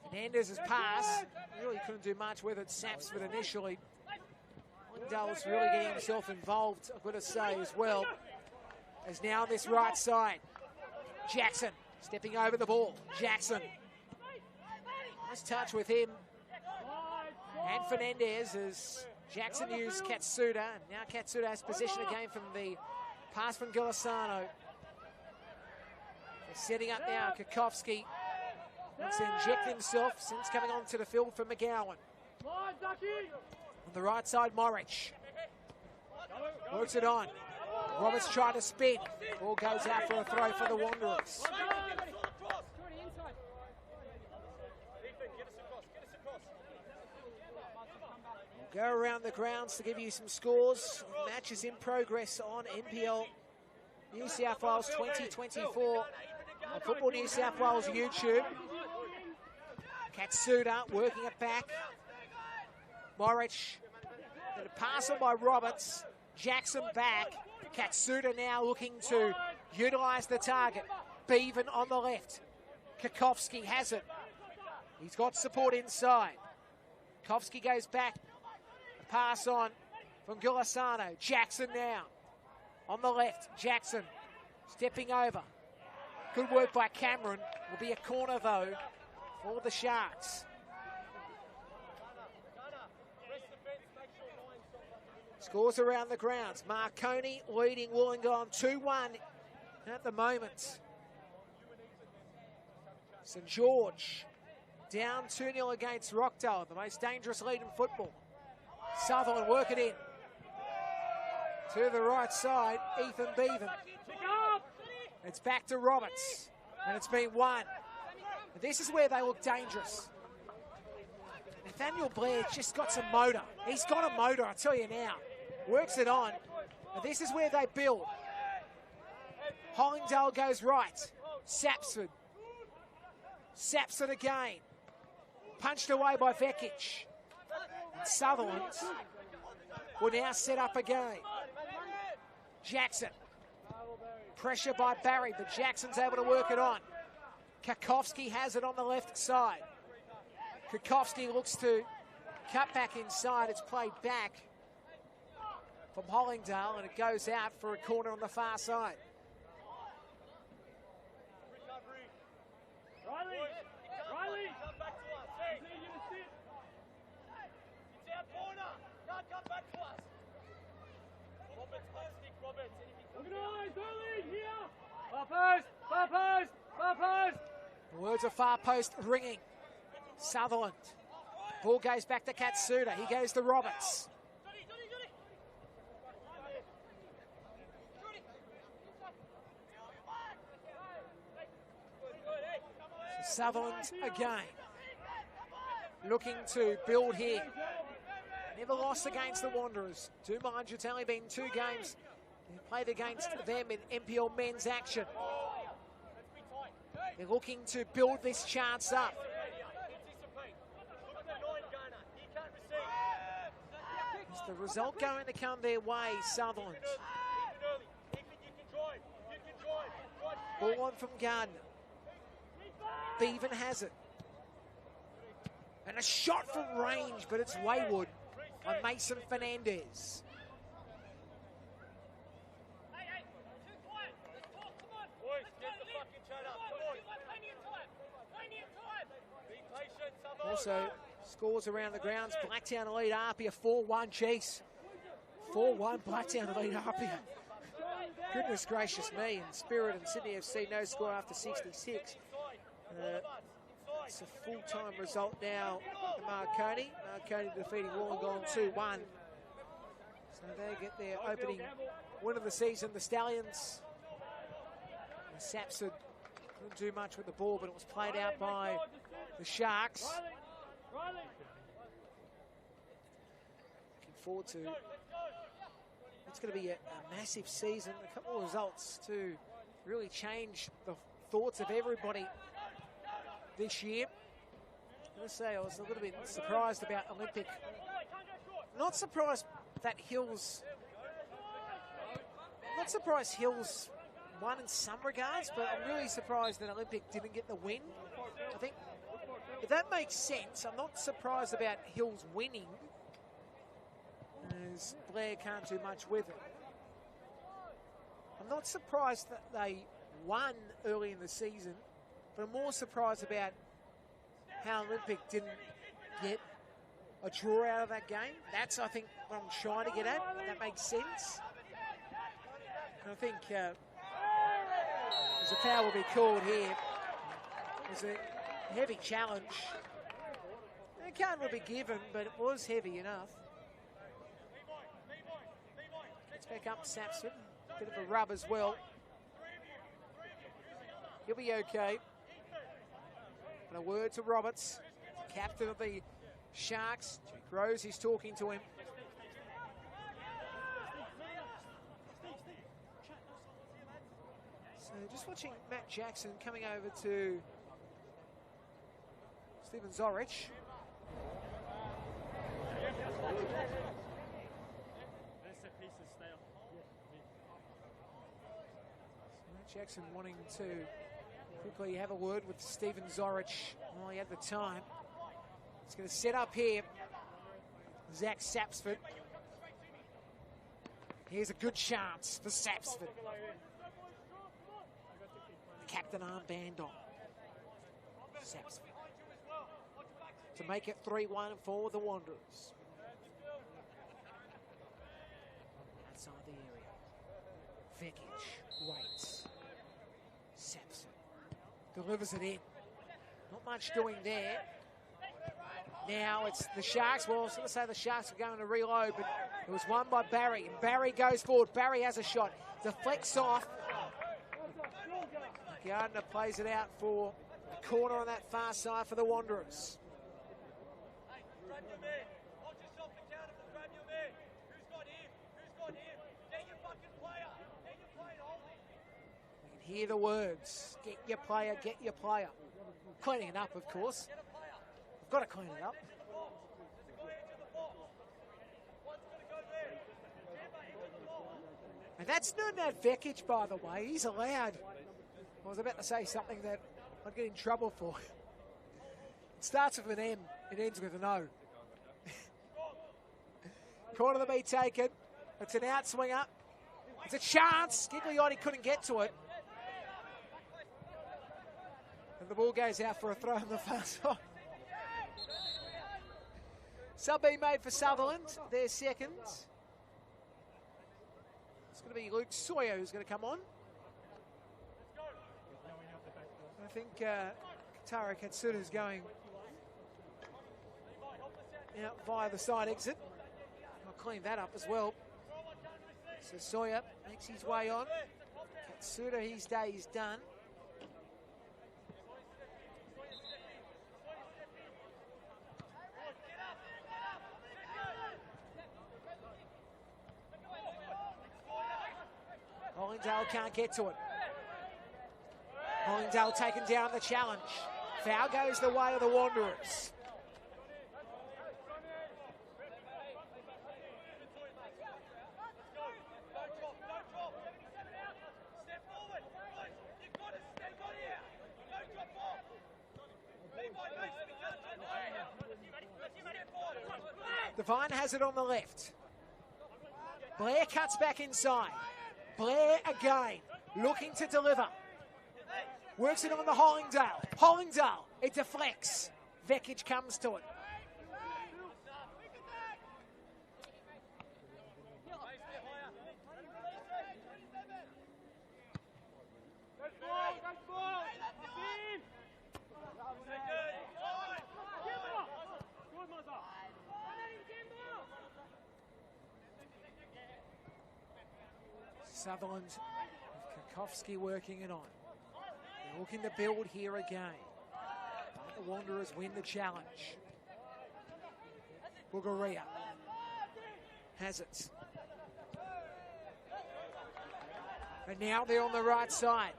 S1: Fernandez's pass, really couldn't do much with it. Saps with initially. Lindell's really getting himself involved, I've got to say, as well. As now on this right side. Jackson stepping over the ball. Jackson. Nice touch with him. And Fernandez as Jackson used Katsuda. Now Katsuda has possession again from the pass from Gilisano. They're setting up now. Kakowski wants to inject himself since coming onto the field for McGowan. On the right side, Morich. Works it on. Roberts tried to spin. Ball goes out for a throw for the Wanderers. We'll go around the grounds to give you some scores. Matches in progress on NPL New South Wales 2024 on Football New South Wales YouTube. Katsuda working it back. Morich. The pass on by Roberts. Jackson back. Katsuda now looking to utilise the target. Bevan on the left. Kakowski has it. He's got support inside. Kakowski goes back. A pass on from Gilisano. Jackson now. On the left, Jackson stepping over. Good work by Cameron. Will be a corner though for the Sharks. Scores around the grounds. Marconi leading Wollongong 2-1 at the moment. St George down 2-0 against Rockdale, the most dangerous lead in football. Sutherland work it in. To the right side, Ethan Bevan. It's back to Roberts, and it's been won. And this is where they look dangerous. Nathaniel Blair's just got some motor. He's got a motor, I tell you now. Works it on. And this is where they build. Hollingdale goes right. Sapsford. Sapsford again. Punched away by Vekic. And Sutherland will now set up again. Jackson. Pressure by Barry, but Jackson's able to work it on. Kakowski has it on the left side. Kakowski looks to cut back inside. It's played back from Hollingdale, and it goes out for a corner on the far side.
S2: Riley! Come back to us. Hey, you to sit. It's our corner. Can't come back to us. Roberts, stick Roberts. Organise, early, here. Far post, far post, far post.
S1: The words of far post ringing. Sutherland. Ball goes back to Katsuda. He goes to Roberts. Sutherland again. Looking to build here. Never lost against the Wanderers. Do mind you, it's only been 2 games they played against them in NPL men's action. They're looking to build this chance up. Is the result going to come their way, Sutherland? Ball on from Gardner. Bevan has it. And a shot from range, but it's wayward on Mason Fernandez. Also, scores around the grounds. Blacktown lead Arpia 4-1. Jeez. 4-1 Blacktown lead Arpia. Goodness gracious me. And Spirit and Sydney FC no score after 66. It's a full-time result now to Marconi. Marconi defeating Wollongong 2-1. So they get their opening win of the season. The Stallions. And Sapsford couldn't do much with the ball, but it was played out by the Sharks. Looking forward to... It's going to be a massive season. A couple of results to really change the thoughts of everybody this year. I'm going to say I was a little bit surprised about Olympic. Not surprised that Hills... Not surprised Hills won in some regards, but I'm really surprised that Olympic didn't get the win. I think if that makes sense, I'm not surprised about Hills winning, as Blair can't do much with it. I'm not surprised that they won early in the season, but I'm more surprised about how Olympic didn't get a draw out of that game. That's, I think, what I'm trying to get at. That makes sense. And I think there's a foul will be called here. There's a heavy challenge. It can't be given, but it was heavy enough. Let's back up Sapsford. Bit of a rub as well. He'll be okay. And a word to Roberts, captain of the Sharks. Jake Rose, he's talking to him. So just watching Matt Jackson coming over to Stephen Zorich. Matt Jackson wanting to quickly have a word with Stephen Zorich while he had the time. He's going to set up here. Zach Sapsford. Here's a good chance for Sapsford. Captain armband on. Sapsford. To make it 3-1 for the Wanderers. Outside the area. Vekic waits. Sapsford delivers it in. Not much doing there. Now it's the Sharks. Well, I was going to say the Sharks are going to reload, but it was won by Barry. And Barry goes forward. Barry has a shot. Deflects off. Gardner plays it out for a corner on that far side for the Wanderers.
S2: Grab your man. Hold yourself accountable. Grab your man. Who's got him? Who's got him? Get your fucking player. Get your player. Hold him.
S1: We can Hear the words. Get your player, get your player. Cleaning it up, of course. I've got to clean it up. And that's Nenad Vekic, by the way. He's allowed. I was about to say something that I'd get in trouble for. It starts with an M. It ends with an O. Corner to be taken. It's an outswinger. It's a chance. Gigliotti couldn't get to it. And the ball goes out for a throw on the far side. Sub being made for Sutherland. Their second. It's going to be Luke Sawyer who's going to come on. I think Katara Katsura is going out via the side exit. I'll clean that up as well. So Sawyer makes his way on. Katsura, his day is done. Hollingdale can't get to it. Hollingdale taking down the challenge. Foul goes the way of the Wanderers. Devine has it on the left. Blair cuts back inside. Blair again, looking to deliver. Works it on the Hollingdale. Hollingdale, it deflects. Vekic comes to it. Sutherland with Kakowski working it on. They're looking to build here again. But the Wanderers win the challenge. Bugaria has it. And now they're on the right side.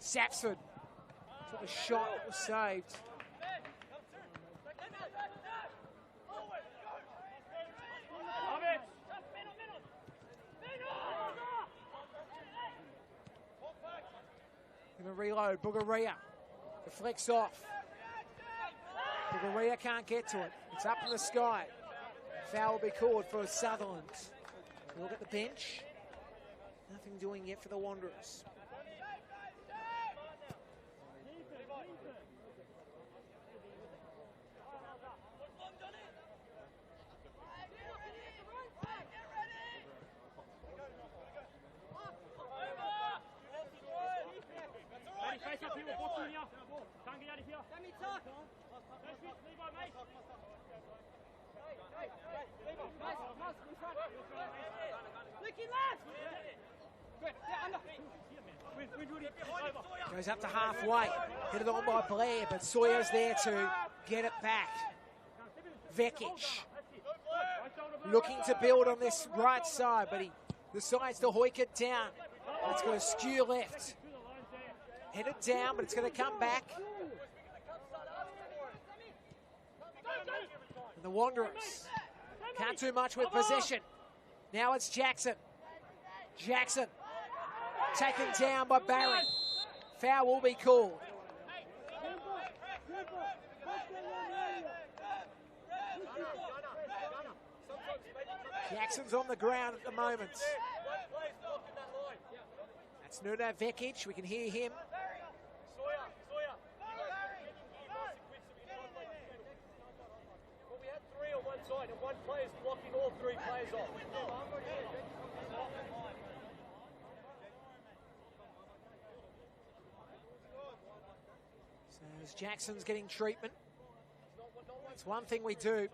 S1: Sapsford took a shot that was saved. Going to reload. Bugaria deflects off. Bugaria can't get to it. It's up in the sky. Foul will be called for Sutherland. Look at the bench. Nothing doing yet for the Wanderers. Goes up to halfway. Hit it on by Blair, but Sawyer's there to get it back. Vekic looking to build on this right side, but he decides to hoik it down. It's going to skew left. Hit it down, but it's going to come back. And the Wanderers can't do much with possession. Now it's Jackson. Jackson taken down by Barry. Foul will be called. Jackson's on the ground at the moment. That's Nenad Vekic. We can hear him.
S2: Well, we had three on one side, and one player's blocking all three players off.
S1: So as Jackson's getting treatment. It's one thing we do.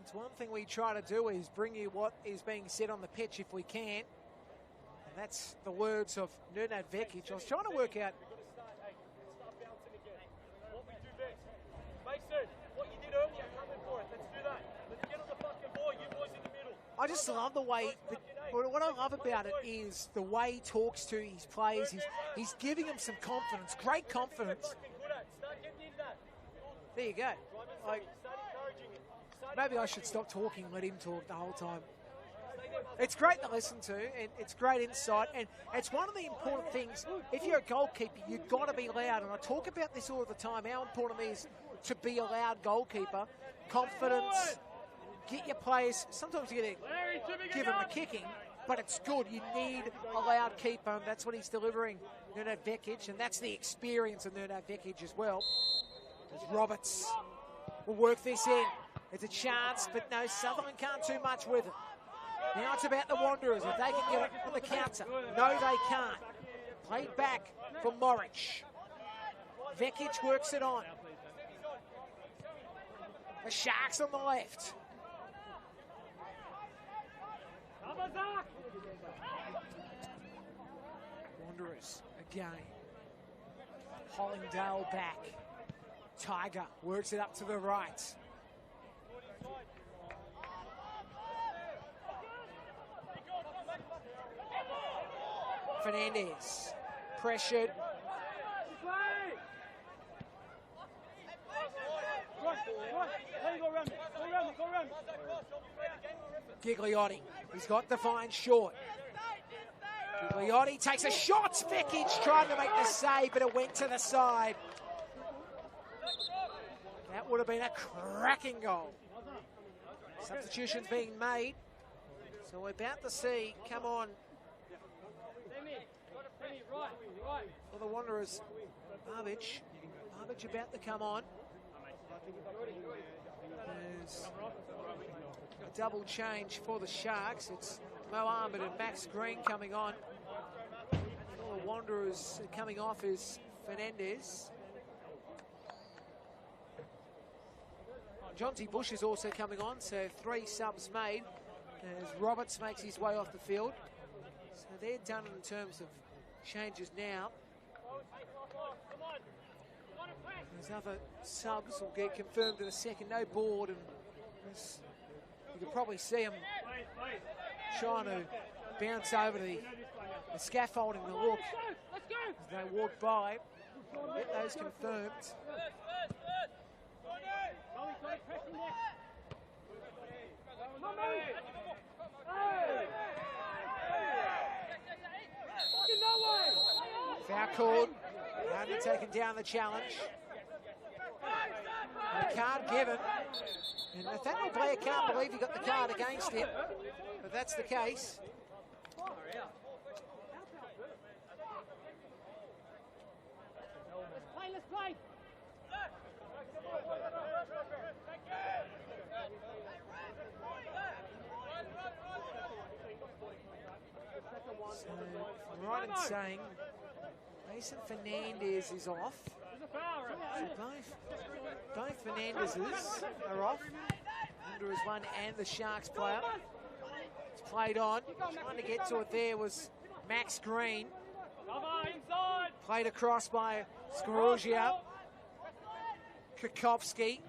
S1: It's one thing we try to do is bring you what is being said on the pitch if we can. And that's the words of Nenad Vekic. I was trying to work out.
S2: Start bouncing again. What we do best. Mason, what you did earlier, coming for it. Let's do that. Let's get on the fucking ball. You boys in the middle.
S1: I just love the way that What I love about it is the way he talks to his players. He's giving them some confidence, great confidence. There you go. Maybe I should stop talking and let him talk the whole time. It's great to listen to, and it's great insight, and it's one of the important things. If you're a goalkeeper, you've got to be loud, and I talk about this all the time, how important it is to be a loud goalkeeper. Confidence, get your players, sometimes you get to give them a kicking, but it's good. You need a loud keeper, and that's what he's delivering, Nenad Vekic, and that's the experience of Nenad Vekic as well. As Roberts will work this in. It's a chance, but no, Sutherland can't do much with it. Now it's about the Wanderers, if they can get it on the counter. No, they can't. Played back for Morich. Vekic works it on. The Sharks on the left. Wanderers again. Hollingdale back. Tiger works it up to the right. Fernandez, pressured. Gigliotti, he's got the fine short. Gigliotti takes a shot. Vekic trying to make the save, but it went to the side. That would have been a cracking goal. Substitutions being made. So we're about to see, come on, for the Wanderers, Barbic about to come on. There's a double change for the Sharks. It's Mo Ahmed and Max Green coming on. For the Wanderers coming off is Fernandez. Jonty Bush is also coming on, so 3 subs made as Roberts makes his way off the field. So they're done in terms of changes now. Those other subs will get confirmed in a second. No board, and you can probably see them trying to bounce over the scaffolding to look as they walk by. Get those confirmed. Foul called. Hardly taking down the challenge. And a card given. And Nathaniel Blair can't believe he got the card against him. But that's the case.
S2: Let's play.
S1: So, if I'm right in saying, Mason Fernandez is off. So both Fernandezes are off. Wanderers one and the Sharks player. It's played on. Trying to get to it there was Max Green. Played across by Skoruzia. Kukovski.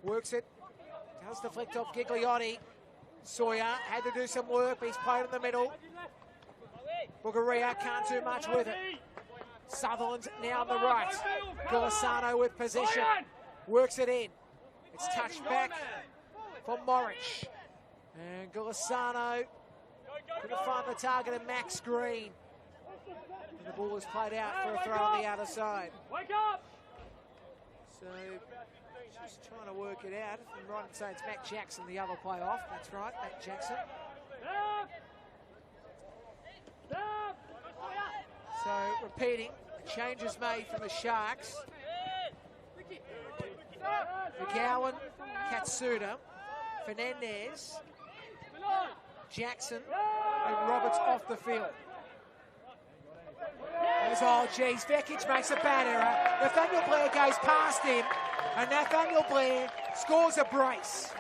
S1: Works it. Does deflect off Gigliotti. Sawyer had to do some work, but he's played in the middle. Bugaria can't do much with it. Sutherland now on the right. Golisano with possession. Works it in. It's touched back for Morich. And Golisano couldn't find the target of Max Green. And the ball is played out for a throw on the other side. So just trying to work it out. If I'm right in saying it's Matt Jackson, the other play off. That's right, Matt Jackson. So repeating, changes made from the Sharks. McGowan, Katsuda, Fernandez, Jackson, and Roberts off the field. Oh, geez, Vekic makes a bad error. Nathaniel Blair goes past him, and Nathaniel Blair scores a brace.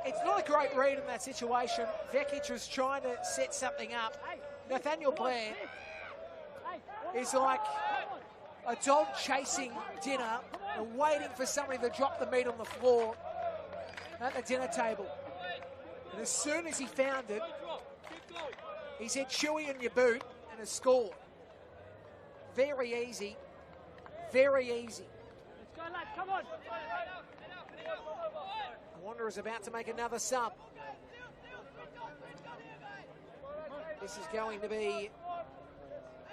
S1: It's not a great read in that situation. Vekic was trying to set something up. Nathaniel Blair is like a dog chasing dinner and waiting for somebody to drop the meat on the floor at the dinner table. And as soon as he found it, he said, "Chewy in your boot," and has scored. Very easy. Very easy.
S2: Let's go, lads, come on.
S1: The Wanderers about to make another sub. This is going to be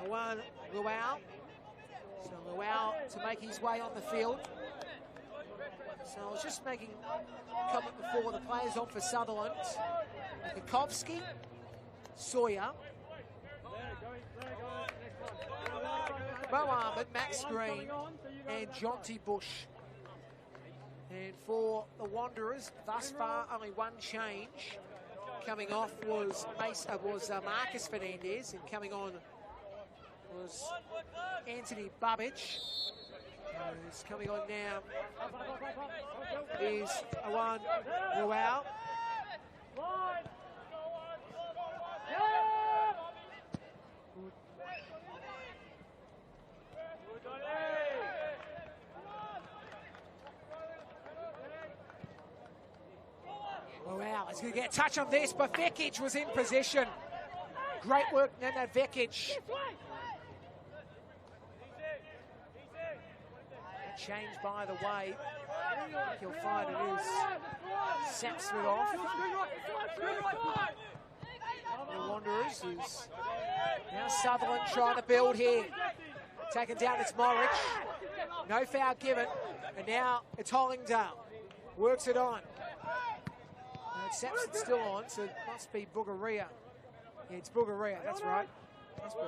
S1: Juan Luau. So Luau to make his way on the field. So I was just making a comment before, the players on for Sutherland. Kakovsky, Sawyer, Mo Ahmed, Max Green, and Jonty Bush. And for the Wanderers, thus far only one change. Coming off was Marcus Fernandez, and coming on was Anthony Babic. Who's coming on now is Juan Luau. Wow, he's going to get a touch on this, but Vekic was in position. Great work, Nena Vekic. Change, by the way, you'll find it is Sapsford off. The Wanderers, who's now Sutherland trying to build here. Taken down, it's Morridge. No foul given, and now it's Hollingdale. Works it on. Sapsford's still on, so it must be Bugaria. Yeah, it's Bugaria, that's right. Must be.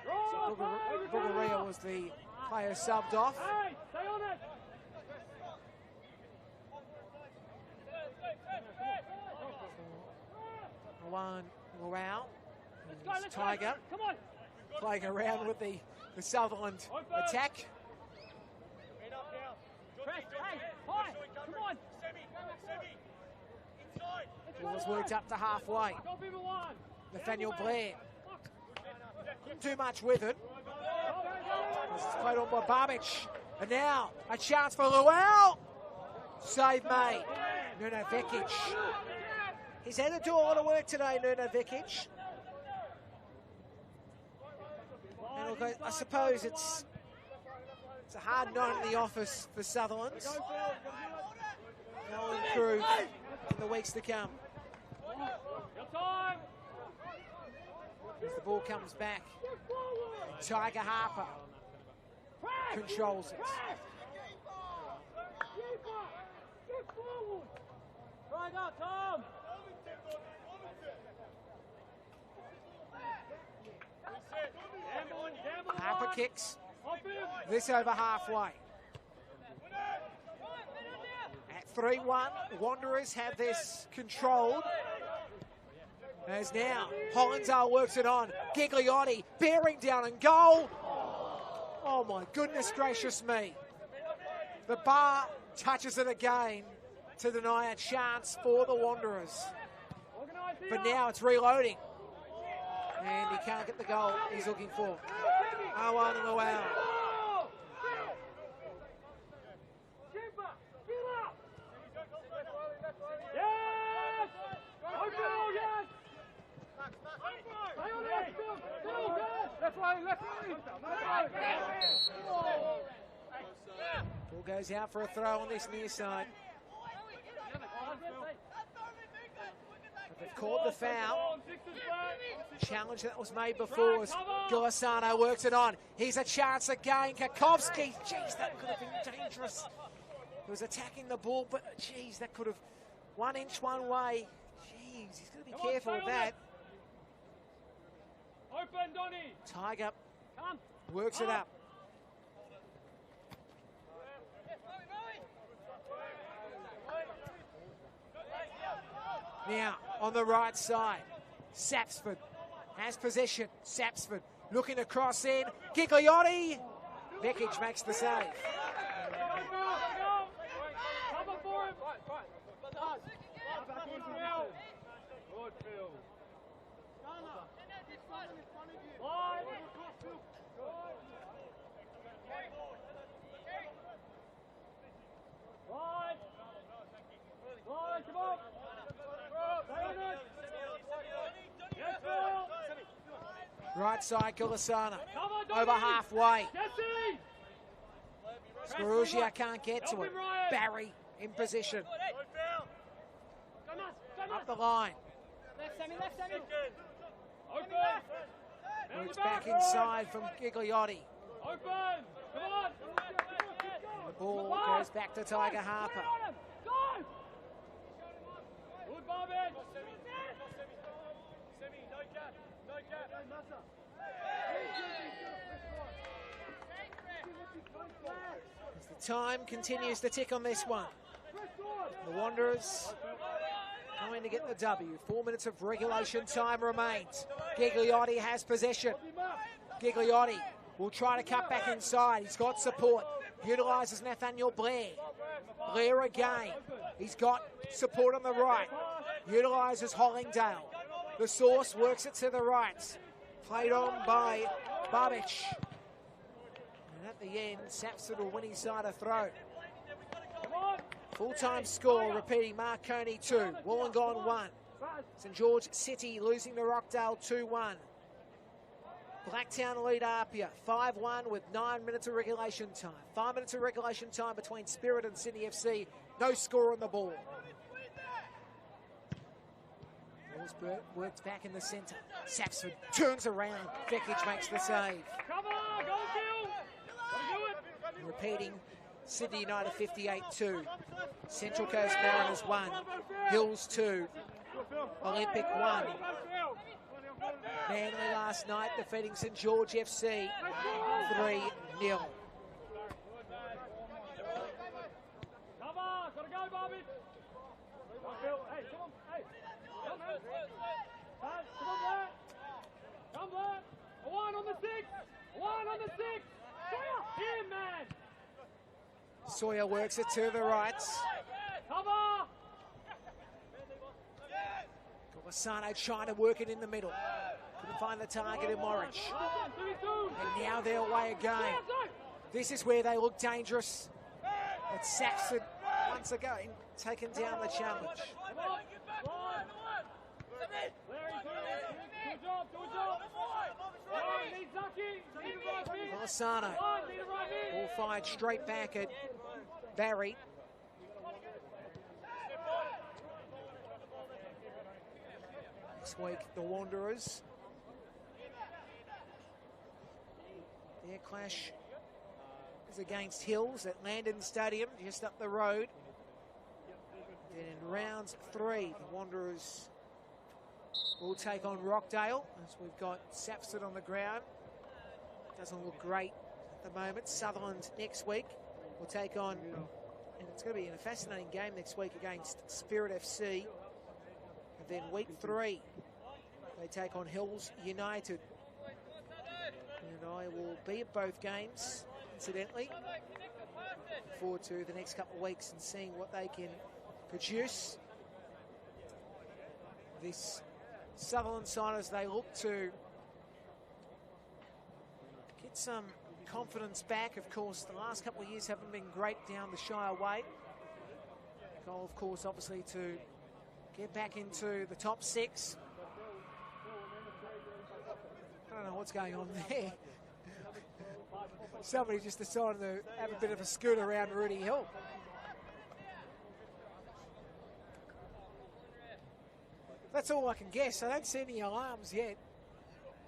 S1: So Bugaria was the player subbed off. Juan Luau, Tiger, playing around with the Sutherland attack. Ball's worked up to halfway. Nathaniel Blair. Couldn't do much with it. This is played on by Babic. And now a chance for Luau. Save made. Nuno Vekic. He's had to do a lot of work today, Nuno Vekic. And look, I suppose it's a hard night in the office for Sutherland. They'll improve in the weeks to come. As the ball comes back, Tiger Harper controls it. Harper kicks this over halfway. At 3-1, Wanderers have this controlled. As now, Hollingdale works it on. Gigliotti bearing down and goal. Oh my goodness gracious me. The bar touches it again to deny a chance for the Wanderers. But now it's reloading. And he can't get the goal he's looking for. Juan Luau. Ball goes out for a throw on this near side. But they've called the foul. Challenge that was made before as Gilisano works it on. Here's a chance again. Kakovsky. Jeez, that could have been dangerous. He was attacking the ball, but jeez, that could have 1 inch one way. Jeez, he's got to be careful with that.
S2: Open, Donny.
S1: Tiger works it up. Now, on the right side, Sapsford has possession. Sapsford looking to cross in. Gigliotti. Vekic makes the save. Right side, Gulasana. Over halfway. Scaruggia can't get to it. Barry in position. Up the line. Moves back inside from Gigliotti. And the ball goes back to Tiger Harper. As the time continues to tick on this one, the Wanderers going to get the W. 4 minutes of regulation time remains. Gigliotti has possession. Gigliotti will try to cut back inside. He's got support. Utilises Nathaniel Blair. Blair again. He's got support on the right. Utilises Hollingdale. The source works it to the right. Played on by Babic. And at the end, Sapson will win his side a throw. Full-time score, repeating, Marconi 2, Wollongong 1. St George City losing to Rockdale 2-1. Blacktown lead Apia 5-1 with 9 minutes of regulation time. 5 minutes of regulation time between Spirit and Sydney FC. No score on the ball. Wolfsburg works back in the centre. Sapson turns around. Vekic makes the save. Repeating, Sydney United 58-2. Central Coast Mariners 1. Hills 2. Olympic 1. Manly last night defeating St George FC 3-0. Sawyer works it to the right. Gulasano trying to work it in the middle. Couldn't find the target in Morridge. And now they're away again. This is where they look dangerous. But Saxon, once again, taking down the challenge. Gulasano. Ball fired straight back at Barry. Next week, the Wanderers. Their clash is against Hills at Landon Stadium, just up the road. Then in round 3, the Wanderers will take on Rockdale, as we've got Sapson on the ground. Doesn't look great at the moment. Sutherland next week will take on, and it's going to be a fascinating game next week against Spirit FC. And then week 3, they take on Hills United. And I will be at both games, incidentally. Look forward to the next couple of weeks and seeing what they can produce. This Sutherland side, as they look to get some confidence back. Of course, the last couple of years haven't been great down the Shire way. Goal, of course, obviously to get back into the top 6. I don't know what's going on there. Somebody just decided to have a bit of a scoot around Rudy Hill. That's all I can guess. I don't see any alarms yet.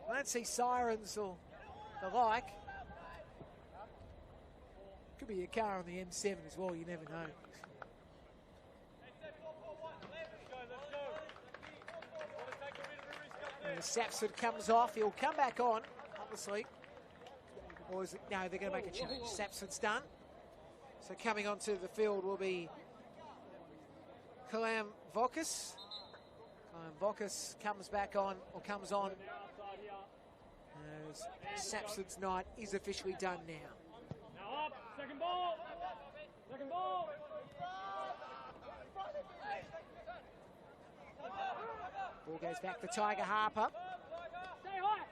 S1: I don't see sirens or the like. Could be a car on the M7 as well, you never know. And Sapson comes off. He'll come back on, obviously. Or is it? No, they're going to make a change. Sapson's done. So coming onto the field will be Kalam Vokas. Vokas comes back on, or comes on, as Sapson's night is officially done now.
S2: Now up, second ball. Second ball.
S1: Ball goes back to Tiger Harper.
S2: Stay high.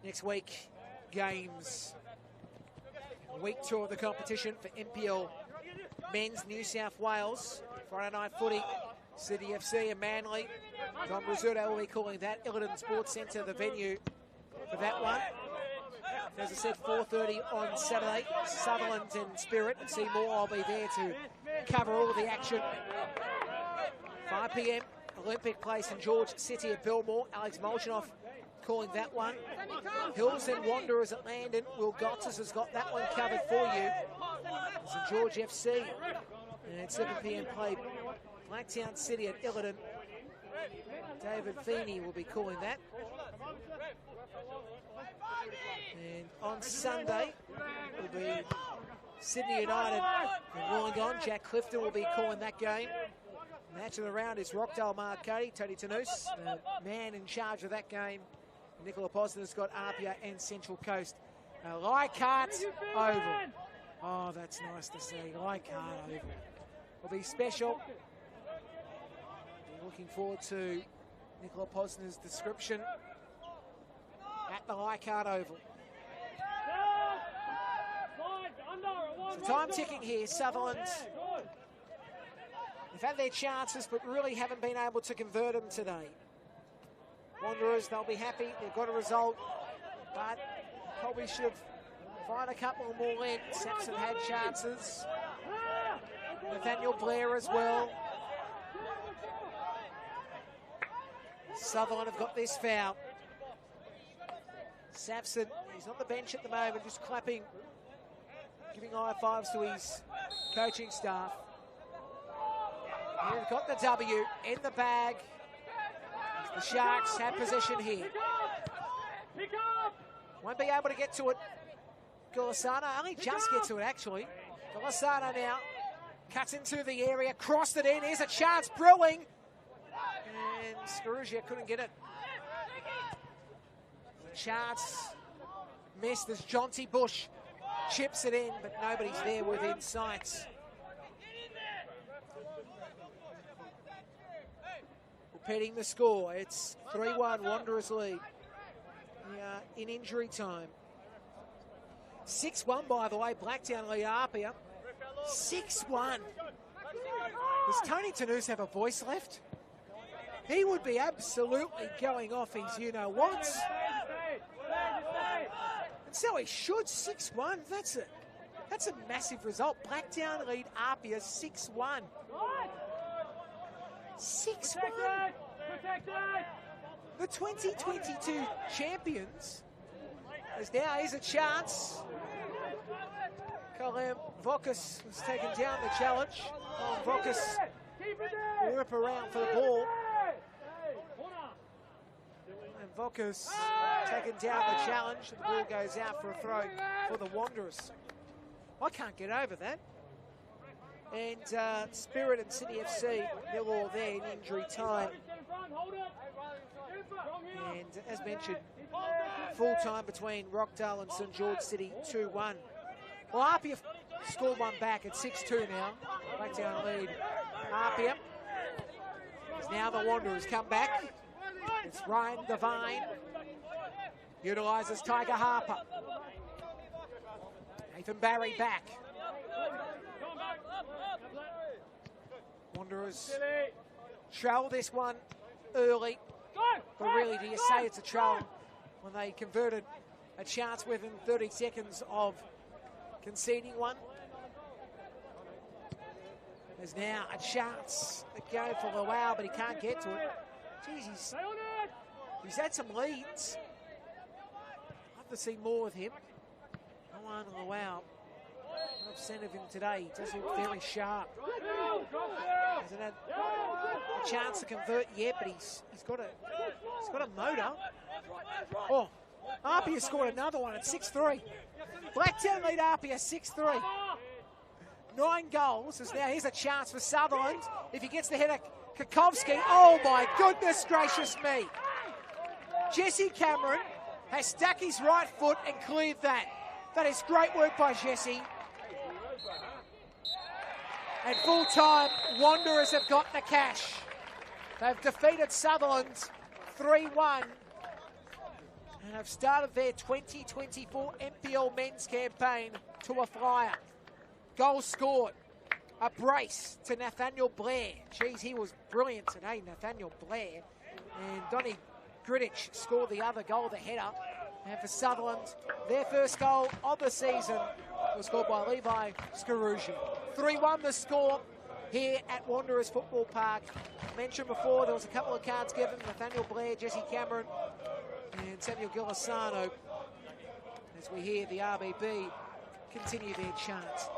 S1: Next week, games. Week 2 of the competition for NPL Men's New South Wales. Friday night footy, City FC and Manly. Don Rizzuto will be calling that. Illiton Sports Centre, the venue for that one. As I said, 4:30 on Saturday. Sutherland and Spirit and Seymour will be there to cover all the action. 5 p.m, Olympic Place in George City at Belmore. Alex Molchanoff calling that one. Hills and Wanderers at Landon. Will Gottis has got that one covered for you. St George FC. And at 7 p.m, play Blacktown City at Illiton. David Feeney will be calling that. And on Sunday will be Sydney United and Wollongong. Jack Clifton will be calling that game. Match of the round is Rockdale Marcati, Tony Tanous, the man in charge of that game. Nicola Posner's got Apia and Central Coast. Leichhardt Oval. Oh, that's nice to see. Leichhardt Oval will be special. Looking forward to Nicola Posner's description at the Leichhardt Oval. So time ticking here. Sutherland, they've had their chances but really haven't been able to convert them today. Wanderers, they'll be happy. They've got a result, but probably should have fired a couple more in. Sampson had chances. Nathaniel Blair as well. Sutherland have got this foul. Sampson, he's on the bench at the moment, just clapping, giving high fives to his coaching staff. He's got the W in the bag. The Sharks have possession here. Won't be able to get to it. Golisano only just gets to it, actually. Golisano now cuts into the area, crossed it in. Here's a chance brewing. And Scaruzia couldn't get it. The chance missed as Jonty Bush chips it in, but nobody's there within sight. Repeating the score, it's 3-1 Wanderers lead. We are in injury time. 6-1, by the way, Blacktown lead Apia. 6-1. Does Tony Tanous have a voice left? He would be absolutely going off his you-know-whats. And so he should. 6-1. That's a massive result. Blacktown lead Apia 6-1. 6-1. The 2022 champions. As now here's a chance. Colin Vokas has taken down the challenge. Vokas will whip around for the ball. And Vokas taken down the challenge. The ball goes out for a throw for the Wanderers. I can't get over that. And Spirit and City FC, they're all there in injury time. And as mentioned, full time between Rockdale and St George City, 2-1. Well, Apia scored one back at 6-2 now. Blacktown lead Apia. As now the Wanderers come back. It's Ryan Devine. Utilises Tiger Harper. Nathan Barry back. Wanderers trail this one early. But really, do you say it's a trail when they converted a chance within 30 seconds of conceding one? There's now a chance to go for Luau, but he can't get to it. Jeez, he's had some leads. I'd love to see more of him. Owen Luau. I've seen of him today. He does look very sharp. Hasn't had a chance to convert yet, but he's got a motor. Oh, Apia scored another one at 6-3. Blacktown lead Apia 6-3. 9 goals. As now here's a chance for Sutherland. If he gets the header, Kakovsky. Oh my goodness gracious me. Jesse Cameron has stuck his right foot and cleared that. That is great work by Jesse. And full-time, Wanderers have got the cash. They've defeated Sutherland 3-1. and have started their 2024 NPL men's campaign to a flyer. Goal scored. A brace to Nathaniel Blair. Geez, he was brilliant today, Nathaniel Blair. And Donny Greenwich scored the other goal, the header. And for Sutherland, their first goal of the season was scored by Levi Scarucci. 3-1 the score here at Wanderers Football Park. Mentioned before, there was a couple of cards given. Nathaniel Blair, Jesse Cameron, and Samuel Gilisano. As we hear the RBB continue their chant.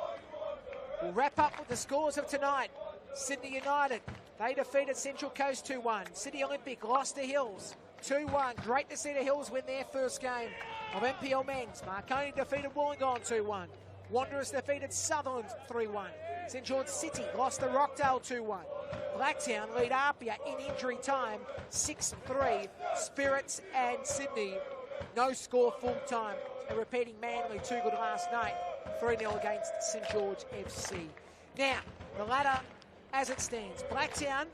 S1: We'll wrap up with the scores of tonight. Sydney United, they defeated Central Coast 2-1. City Olympic lost to Hills 2-1. Great to see the Hills win their first game of NPL men's. Marconi defeated Wollongong 2-1. Wanderers defeated Sutherland 3-1. St George City lost to Rockdale 2-1. Blacktown lead Apia in injury time 6-3. Spirits and Sydney, no score full time. And repeating Manly, too good last night. 3-0 against St George FC. Now, the ladder as it stands. Blacktown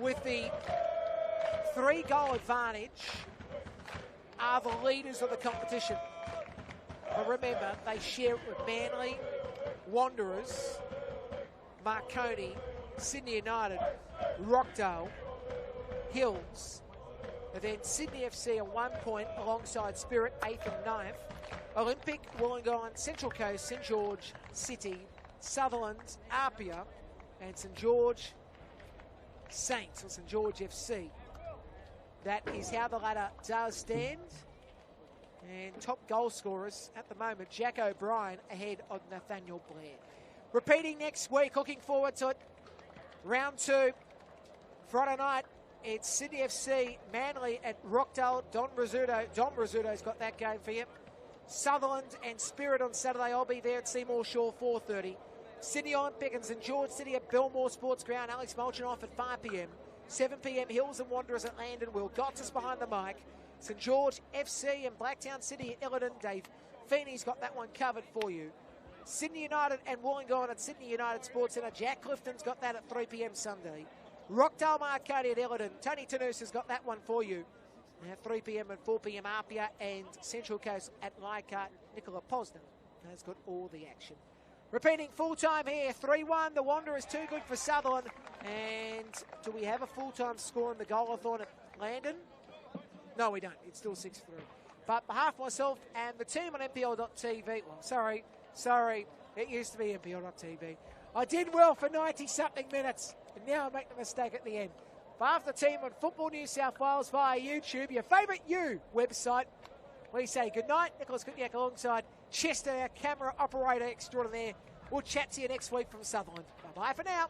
S1: with the 3-goal advantage are the leaders of the competition. But remember, they share it with Manly, Wanderers, Marconi, Sydney United, Rockdale, Hills, and then Sydney FC on 1 point alongside Spirit, 8th and 9th. Olympic, Wollongong, Central Coast, St George City, Sutherland, Apia, and St George Saints, or St George FC. That is how the ladder does stand. And top goal scorers at the moment, Jack O'Brien ahead of Nathaniel Blair. Repeating next week, looking forward to it. Round 2, Friday night, it's Sydney FC, Manly at Rockdale. Don Rizzuto's got that game for you. Sutherland and Spirit on Saturday. I'll be there at Seymour Shore, 4:30. Sydney Olympic and St George City at Belmore Sports Ground. Alex Molchanoff at 5 p.m. 7 p.m. Hills and Wanderers at Landon. Will Gottis behind the mic. St George FC and Blacktown City at Illidan. Dave Feeney's got that one covered for you. Sydney United and Wollongong at Sydney United Sports Centre. Jack Clifton's got that at 3 p.m. Sunday. Rockdale Marconi at Illidan. Tony Tanous has got that one for you. At 3 p.m. and 4 p.m. Apia and Central Coast at Leichhardt. Nicola Posner has got all the action. Repeating full-time here, 3-1. The Wanderers too good for Sutherland. And do we have a full-time score in the goal-a-thon at Landon? No, we don't. It's still 6-3. But on behalf of myself and the team on NPL.tv, well, sorry, it used to be NPL.tv. I did well for 90-something minutes, and now I make the mistake at the end. On behalf of the team on Football New South Wales via YouTube, your favourite website, we say goodnight. Nicholas Kutniak alongside Chester, our camera operator extraordinaire. We'll chat to you next week from Sutherland. Bye-bye for now.